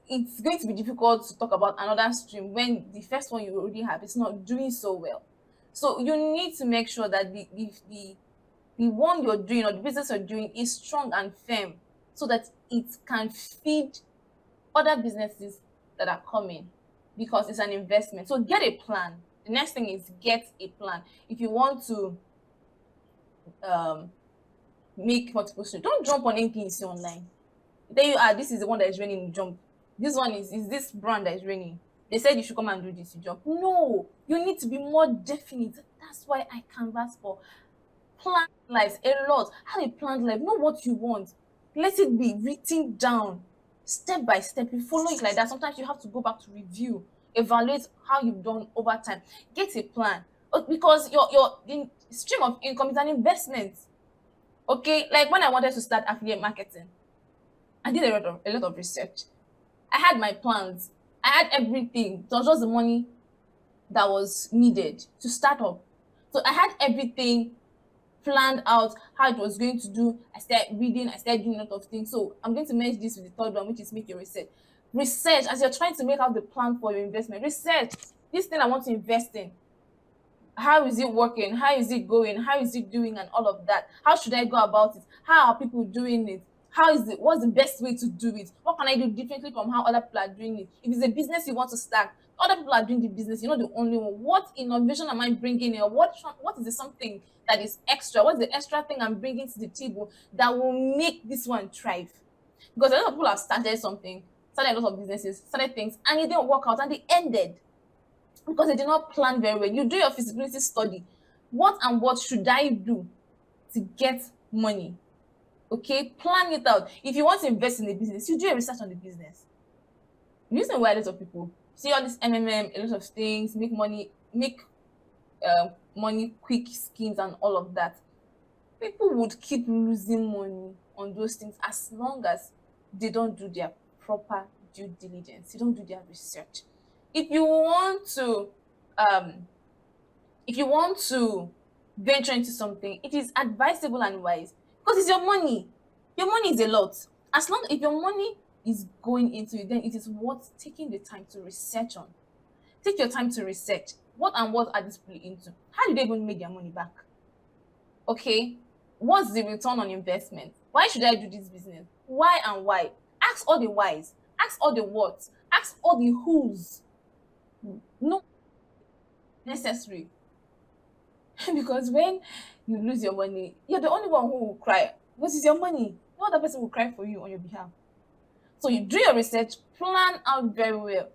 It's going to be difficult to talk about another stream when the first one you already have is not doing so well. So you need to make sure that the one you're doing or the business you're doing is strong and firm, so that it can feed other businesses that are coming, because it's an investment. So get a plan. The next thing is get a plan. If you want to make multiple streams, don't jump on anything you see online. There you are, this is the one that is raining, you jump. This one is this brand that is raining. They said you should come and do this, you jump. No, you need to be more definite. That's why I canvas for plan lives a lot. Have a planned life. Know what you want. Let it be written down step by step. You follow it like that. Sometimes you have to go back to review, evaluate how you've done over time. Get a plan, because your stream of income is an investment. Okay, like when I wanted to start affiliate marketing, I did a lot of research. I had my plans. I had everything. It was just the money that was needed to start up. So I had everything planned out, how it was going to do. I started reading, I started doing a lot of things. So I'm going to merge this with the third one, which is make your research. Research, as you're trying to make out the plan for your investment. Research this thing I want to invest in. How is it working? How is it going? How is it doing? And all of that. How should I go about it? How are people doing it? How is it? What's the best way to do it? What can I do differently from how other people are doing it? If it's a business you want to start, other people are doing the business, you're not the only one. What innovation am I bringing in? What is the something that is extra? What's the extra thing I'm bringing to the table that will make this one thrive? Because a lot of people have started something, started a lot of businesses, started things, and it didn't work out, and they ended because they did not plan very well. You do your feasibility study. What and what should I do to get money? Okay, plan it out. If you want to invest in a business, you do a research on the business. The reason why a lot of people see all this MMM, a lot of things, make money quick schemes and all of that, people would keep losing money on those things as long as they don't do their proper due diligence, they don't do their research. If you want to venture into something, it is advisable and wise, because it's your money. Your money is a lot. As long if your money is going into it, then it is worth taking the time to research on. Take your time to research. What and what are these people into? How do they even make their money back? Okay, what's the return on investment? Why should I do this business? Why and why? Ask all the whys. Ask all the whats. Ask all the whos. No necessary. Because when you lose your money, you're the only one who will cry. What is your money? No other person will cry for you on your behalf. So you do your research, plan out very well.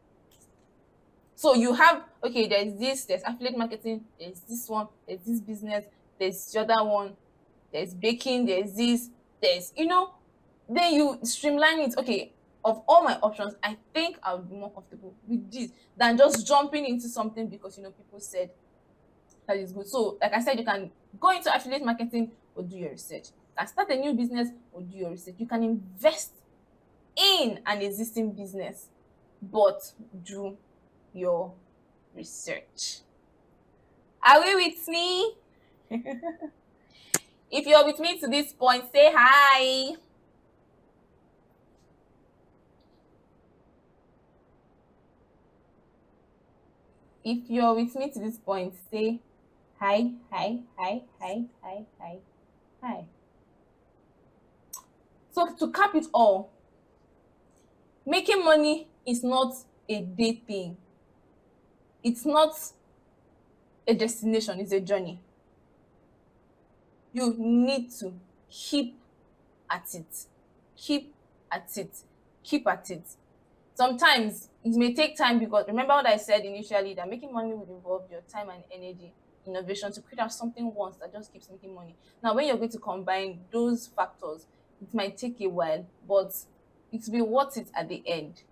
So you have, okay, there's affiliate marketing, there's this one, there's this business, there's the other one, there's baking, there's this, then you streamline it. Okay, of all my options, I think I would be more comfortable with this than just jumping into something because people said that is good. So like I said, you can go into affiliate marketing or do your research. You can start a new business or do your research. You can invest in an existing business, but do your research. Are we with me? If you're with me to this point, say hi. If you're with me to this point, say hi, hi, hi, hi, hi, hi, hi. So to cap it all, making money is not a day thing. It's not a destination, it's a journey. You need to keep at it. Keep at it. Keep at it. Sometimes it may take time, because remember what I said initially, that making money would involve your time and energy, innovation to create out something once that just keeps making money. Now, when you're going to combine those factors, it might take a while, but it will be worth it at the end.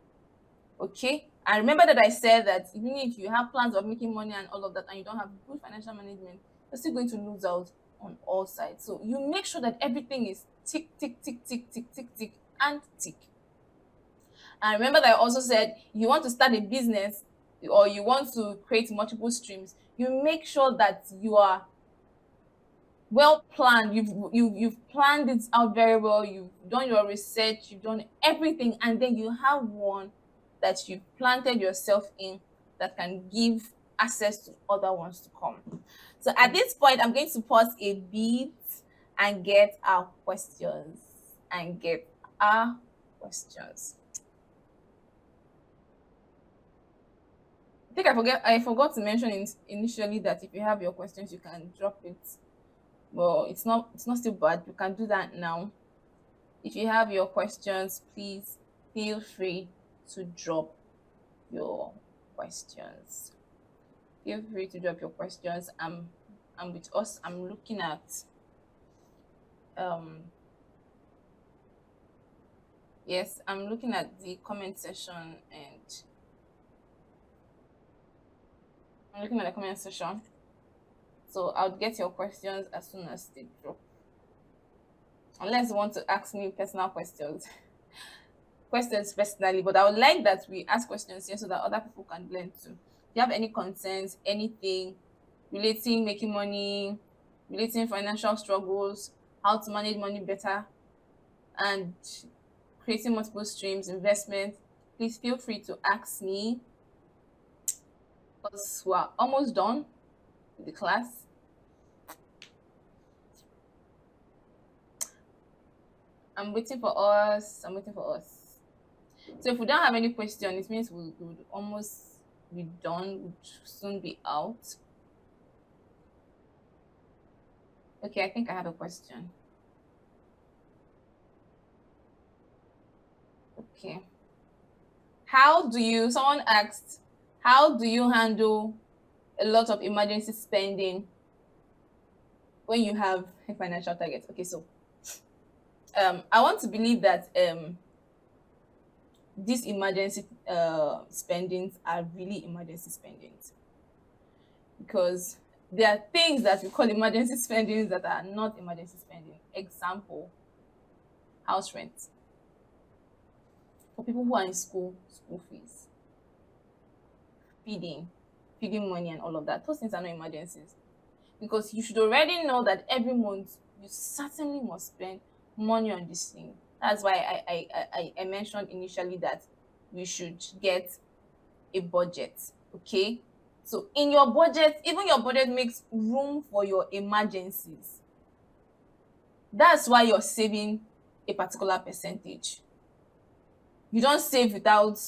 Okay? And remember that I said that even if you have plans of making money and all of that, and you don't have good financial management, you're still going to lose out on all sides. So you make sure that everything is tick, tick, tick, tick, tick, tick, tick, and tick. And remember that I also said you want to start a business or you want to create multiple streams, you make sure that you are well planned. You've planned it out very well. You've done your research. You've done everything, and then you have one that you've planted yourself in that can give access to other ones to come. So at this point, I'm going to pause a bit and get our questions. I think I forgot to mention initially that if you have your questions, you can drop it. Well, it's not still bad. You can do that now. If you have your questions, please feel free to drop your questions. Feel free to drop your questions. I'm with us. I'm looking at yes, I'm looking at the comment section, and I'm looking at the comment section. So I'll get your questions as soon as they drop. Unless you want to ask me personal questions. Questions personally, but I would like that we ask questions here so that other people can learn too. Do you have any concerns, anything relating making money, relating financial struggles, how to manage money better, and creating multiple streams, investment, please feel free to ask me, because we're almost done with the class. I'm waiting for us. So if we don't have any question, it means we would almost be done, would soon be out. Okay, I think I have a question. Okay. Someone asked, how do you handle a lot of emergency spending when you have a financial target? Okay, so I want to believe that these emergency spendings are really emergency spendings, because there are things that we call emergency spendings that are not emergency spending. Example, house rent. For people who are in school fees, feeding money and all of that, those things are not emergencies, because you should already know that every month you certainly must spend money on this thing. That's why I mentioned initially that we should get a budget. Okay, so in your budget, even your budget makes room for your emergencies. That's why you're saving a particular percentage. You don't save without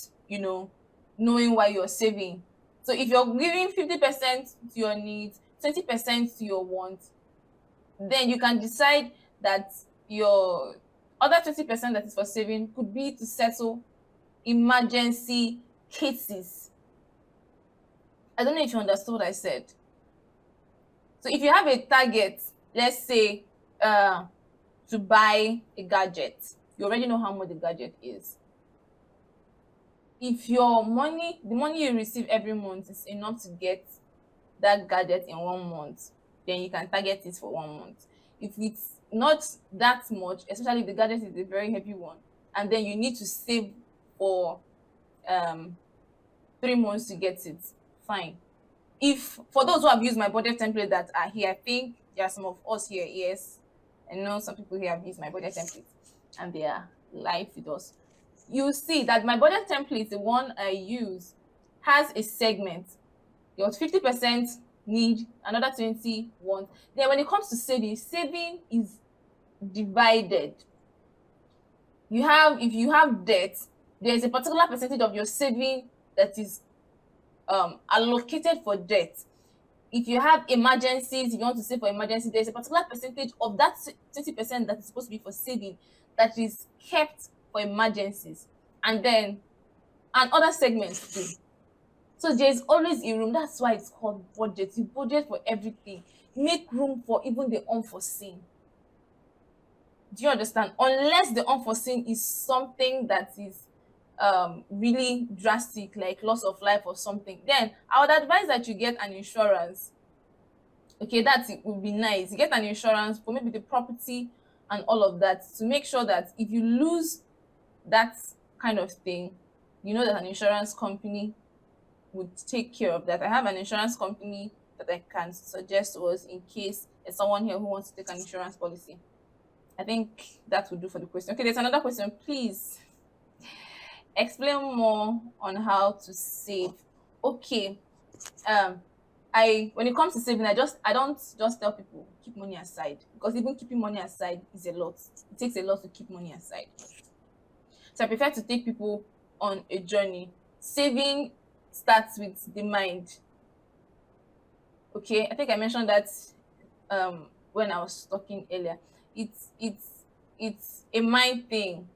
knowing why you're saving. So if you're giving 50% to your needs, 20% to your wants, then you can decide that your other 20% that is for saving could be to settle emergency cases. I don't know if you understood what I said. So if you have a target, let's say to buy a gadget, you already know how much the gadget is. If your money, the money you receive every month, is enough to get that gadget in 1 month, then you can target it for 1 month. If it's not that much, especially if the gadget is a very heavy one, and then you need to save for 3 months to get it, fine. If for those who have used my budget template that are here, I think there are some of us here, yes, I know some people here have used my budget template and they are live with us. You see that my budget template, the one I use, has a segment. Your 50% need, another 20 want. Then when it comes to saving, saving is divided. You have, if you have debt, there's a particular percentage of your saving that is allocated for debt. If you have emergencies, if you want to save for emergency, there's a particular percentage of that 20% that is supposed to be for saving that is kept for emergencies, and then and other segments too. So there's always a room. That's why it's called budget. You budget for everything. Make room for even the unforeseen. Do you understand? Unless the unforeseen is something that is really drastic, like loss of life or something, then I would advise that you get an insurance. Okay, that it would be nice. You get an insurance for maybe the property and all of that, to make sure that if you lose that kind of thing, you know that an insurance company would take care of that. I have an insurance company that I can suggest to us in case there's someone here who wants to take an insurance policy. I think that would do for the question. Okay, there's another question. Please explain more on how to save. Okay. When it comes to saving, I don't just tell people keep money aside, because even keeping money aside is a lot. It takes a lot to keep money aside. So I prefer to take people on a journey. Saving starts with the mind. Okay, I think I mentioned that when I was talking earlier. It's a mind thing.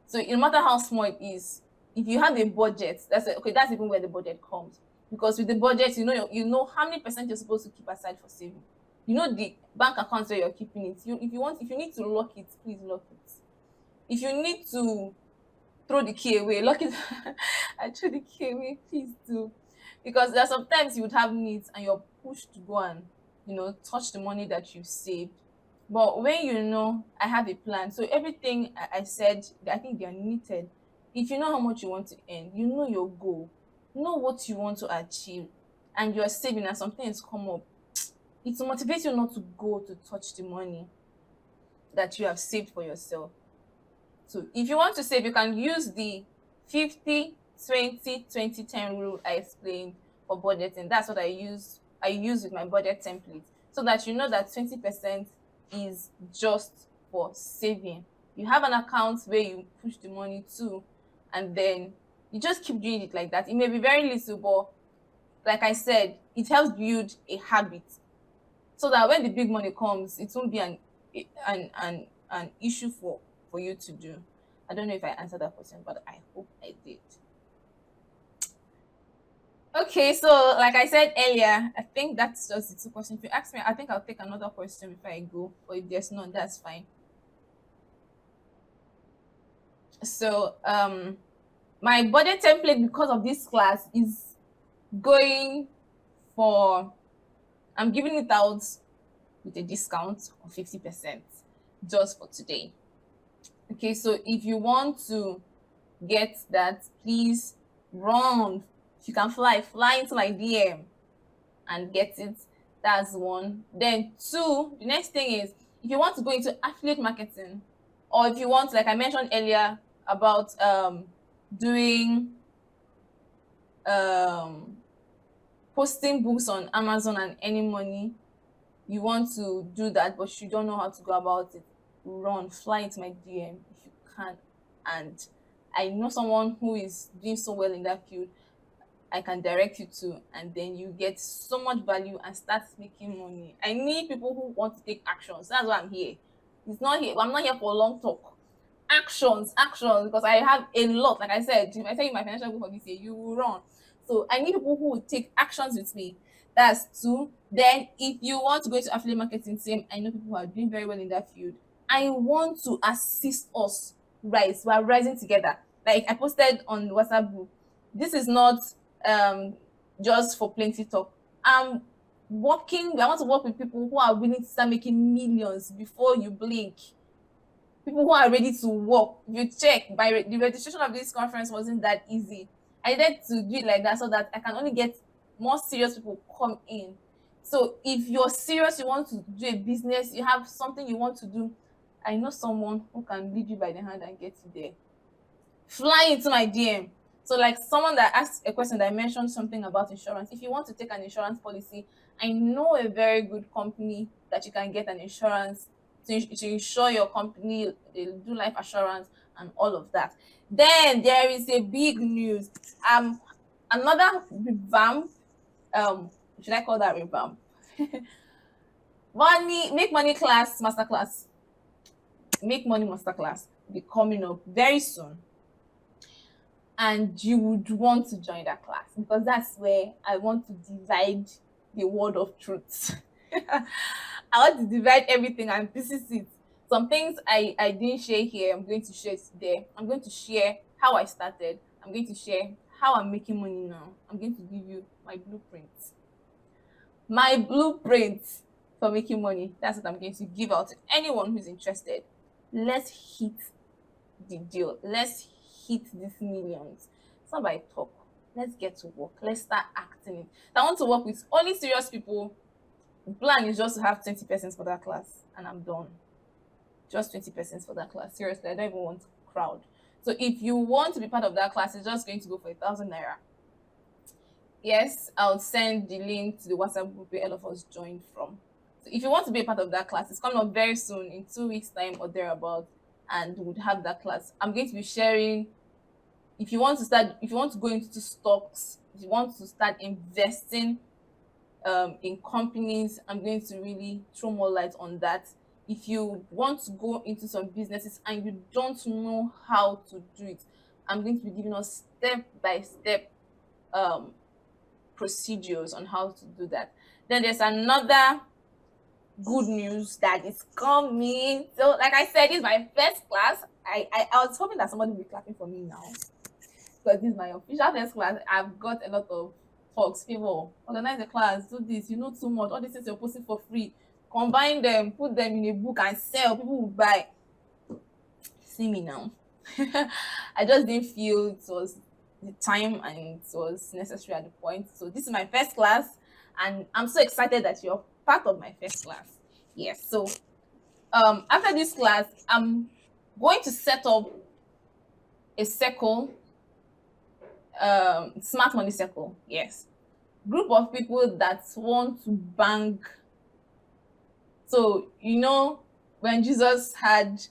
So no matter how small it is, if you have a budget, that's even where the budget comes. Because with the budget, you know how many percent you're supposed to keep aside for saving. You know the bank accounts where you're keeping it. If you need to lock it, please lock it. If you need to throw the key away, lock it. I throw the key away, please do. Because there are sometimes you would have needs and you're pushed to go and touch the money that you've saved. But when I have a plan, so everything I said, I think they are needed. If you know how much you want to earn, you know your goal, know what you want to achieve, and you're saving and something has come up, it will motivate you not to go to touch the money that you have saved for yourself. So if you want to save, you can use the 50-20-20-10 rule I explained for budgeting. That's what I use with my budget template, so that you know that 20% is just for saving. You have an account where you push the money to, and then you just keep doing it like that. It may be very little, but like I said, it helps build a habit, so that when the big money comes, it won't be an issue for you to do. I don't know if I answered that question, but I hope I did. Okay, so like I said earlier, I think that's just the two questions. If you ask me, I think I'll take another question before I go, or if there's none, that's fine. So my budget template, because of this class, is going for, I'm giving it out with a discount of 50% just for today. Okay, so if you want to get that, please run. If you can fly into my DM and get it. That's one. Then two, the next thing is, if you want to go into affiliate marketing, or if you want, like I mentioned earlier, about doing posting books on Amazon and earning money, you want to do that but you don't know how to go about it, run, fly into my DM if you can. And I know someone who is doing so well in that field. I can direct you to, and then you get so much value and start making money. I need people who want to take actions. That's why I'm here. I'm not here for a long talk. Actions, because I have a lot. Like I said, if I tell you my financial goal for this year, you will run. So I need people who will take actions with me. That's two. Then if you want to go into affiliate marketing, same. I know people who are doing very well in that field. I want to assist us rise. We are rising together. Like I posted on the WhatsApp group. This is not just for plenty talk. I want to work with people who are willing to start making millions before you blink. People who are ready to work. If you check, the registration of this conference wasn't that easy. I decided to do it like that so that I can only get more serious people come in. So if you're serious, you want to do a business, you have something you want to do, I know someone who can lead you by the hand and get you there. Fly into my DM. So like someone that asked a question that mentioned something about insurance. If you want to take an insurance policy, I know a very good company that you can get an insurance to insure your company. They'll do life assurance and all of that. Then there is a big news. Another revamp. Should I call that revamp? Make money class, masterclass. Make money masterclass be coming up very soon. And you would want to join that class because that's where I want to divide the word of truth. I want to divide everything and this is it. Some things I didn't share here, I'm going to share it there. I'm going to share how I started. I'm going to share how I'm making money now. I'm going to give you my blueprint. My blueprint for making money. That's what I'm going to give out to anyone who's interested. Let's hit the deal. Let's hit these millions. It's not by talk. Let's get to work. Let's start acting it. I want to work with only serious people. The plan is just to have 20 persons for that class and I'm done. Just 20 persons for that class. Seriously, I don't even want crowd. So if you want to be part of that class, it's just going to go for 1,000 naira. Yes, I'll send the link to the WhatsApp group where all of us joined from. So if you want to be a part of that class, it's coming up very soon, in 2 weeks' time or thereabout, and we would have that class. I'm going to be sharing, if you want to go into stocks, if you want to start investing in companies, I'm going to really throw more light on that. If you want to go into some businesses and you don't know how to do it, I'm going to be giving us step-by-step procedures on how to do that. Then there's another good news that is coming. So like I said, this is my first class. I was hoping that somebody will be clapping for me now because this is my official first class. I've got a lot of talks. People organize a class, do this, you know too much, all these things you're posting for free, combine them, put them in a book and sell, people will buy. See me now. I just didn't feel it was the time and it was necessary at the point. So this is my first class and I'm so excited that you're part of my first class. Yes, so after this class, I'm going to set up a circle, smart money circle. Yes, group of people that want to bank. So you know, when Jesus had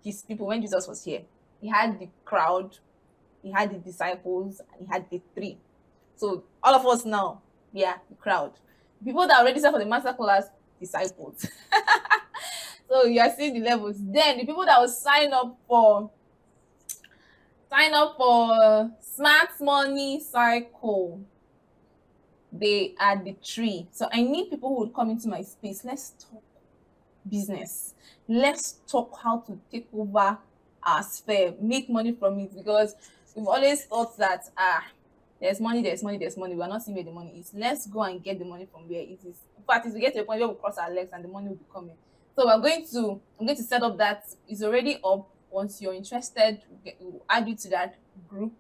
his people, when Jesus was here, he had the crowd, he had the disciples, and he had the three. So all of us now, yeah, the crowd. People that already set for the master class, disciples. So you are seeing the levels. Then the people that will sign up for smart money cycle, they are the three. So I need people who would come into my space. Let's talk business. Let's talk how to take over our sphere, make money from it, because we've always thought that there's money. We are not seeing where the money is. Let's go and get the money from where it is. In fact, if we get to a point where we cross our legs and the money will be coming. So I'm going to set up that. It's already up. Once you're interested, we'll add you to that group.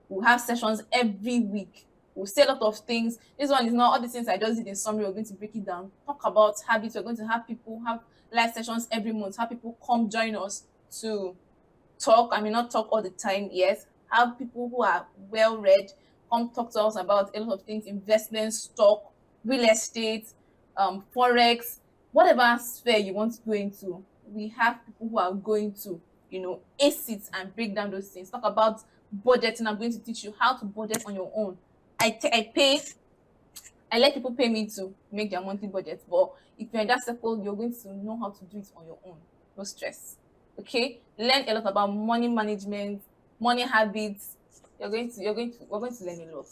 We'll have sessions every week. We'll say a lot of things. This one is not all the things I just did in summary. We're going to break it down. Talk about habits. We're going to have people have live sessions every month. Have people come join us to talk. I mean, not talk all the time. Yes, have people who are well read come talk to us about a lot of things: investment, stock, real estate, forex, whatever sphere you want to go into. We have people who are going to, ace it and break down those things. Talk about budgeting. I'm going to teach you how to budget on your own. I let people pay me to make their monthly budget, but if you're in that circle, you're going to know how to do it on your own. No stress. Okay, learn a lot about money management, money habits. We're going to learn a lot.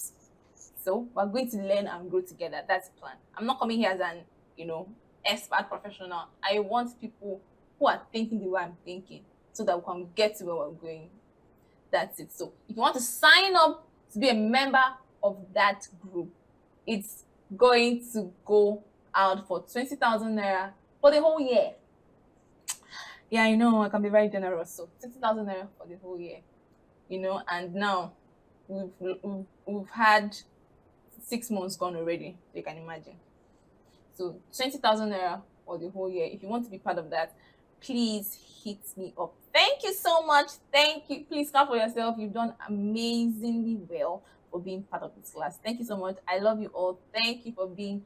So we're going to learn and grow together. That's the plan. I'm not coming here as an expert professional. I want people who are thinking the way I'm thinking, so that we can get to where we're going. That's it. So if you want to sign up to be a member of that group, it's going to go out for 20,000 naira for the whole year. Yeah, I know I can be very generous. So 20,000 naira for the whole year, and now we've had 6 months gone already, so you can imagine. So 20,000 naira for the whole year. If you want to be part of that, please hit me up. Thank you so much. Thank you. Please clap for yourself. You've done amazingly well for being part of this class. Thank you so much. I love you all. Thank you for being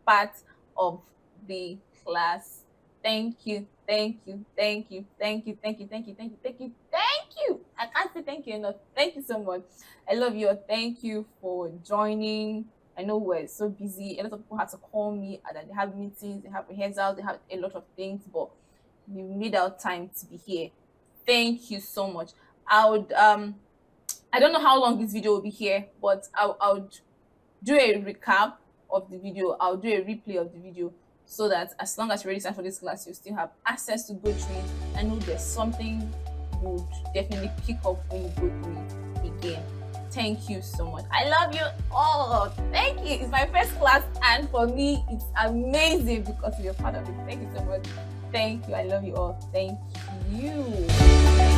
part of the class. Thank you. Thank you. Thank you. Thank you. Thank you. Thank you. Thank you. Thank you. Thank you. I can't say thank you enough. Thank you so much. I love you all. Thank you for joining. I know we're so busy. A lot of people had to call me and then they have meetings, they have rehearsals, they have a lot of things, but we made our time to be here. Thank you so much. I would I don't know how long this video will be here, but I would do a recap of the video. I'll do a replay of the video so that as long as you're ready to sign for this class, you still have access to go through it. I know there's something you would definitely pick up when you go through it again. Thank you so much. I love you all. Thank you. It's my first class, and for me, it's amazing because you're part of it. Thank you so much. Thank you. I love you all. Thank you.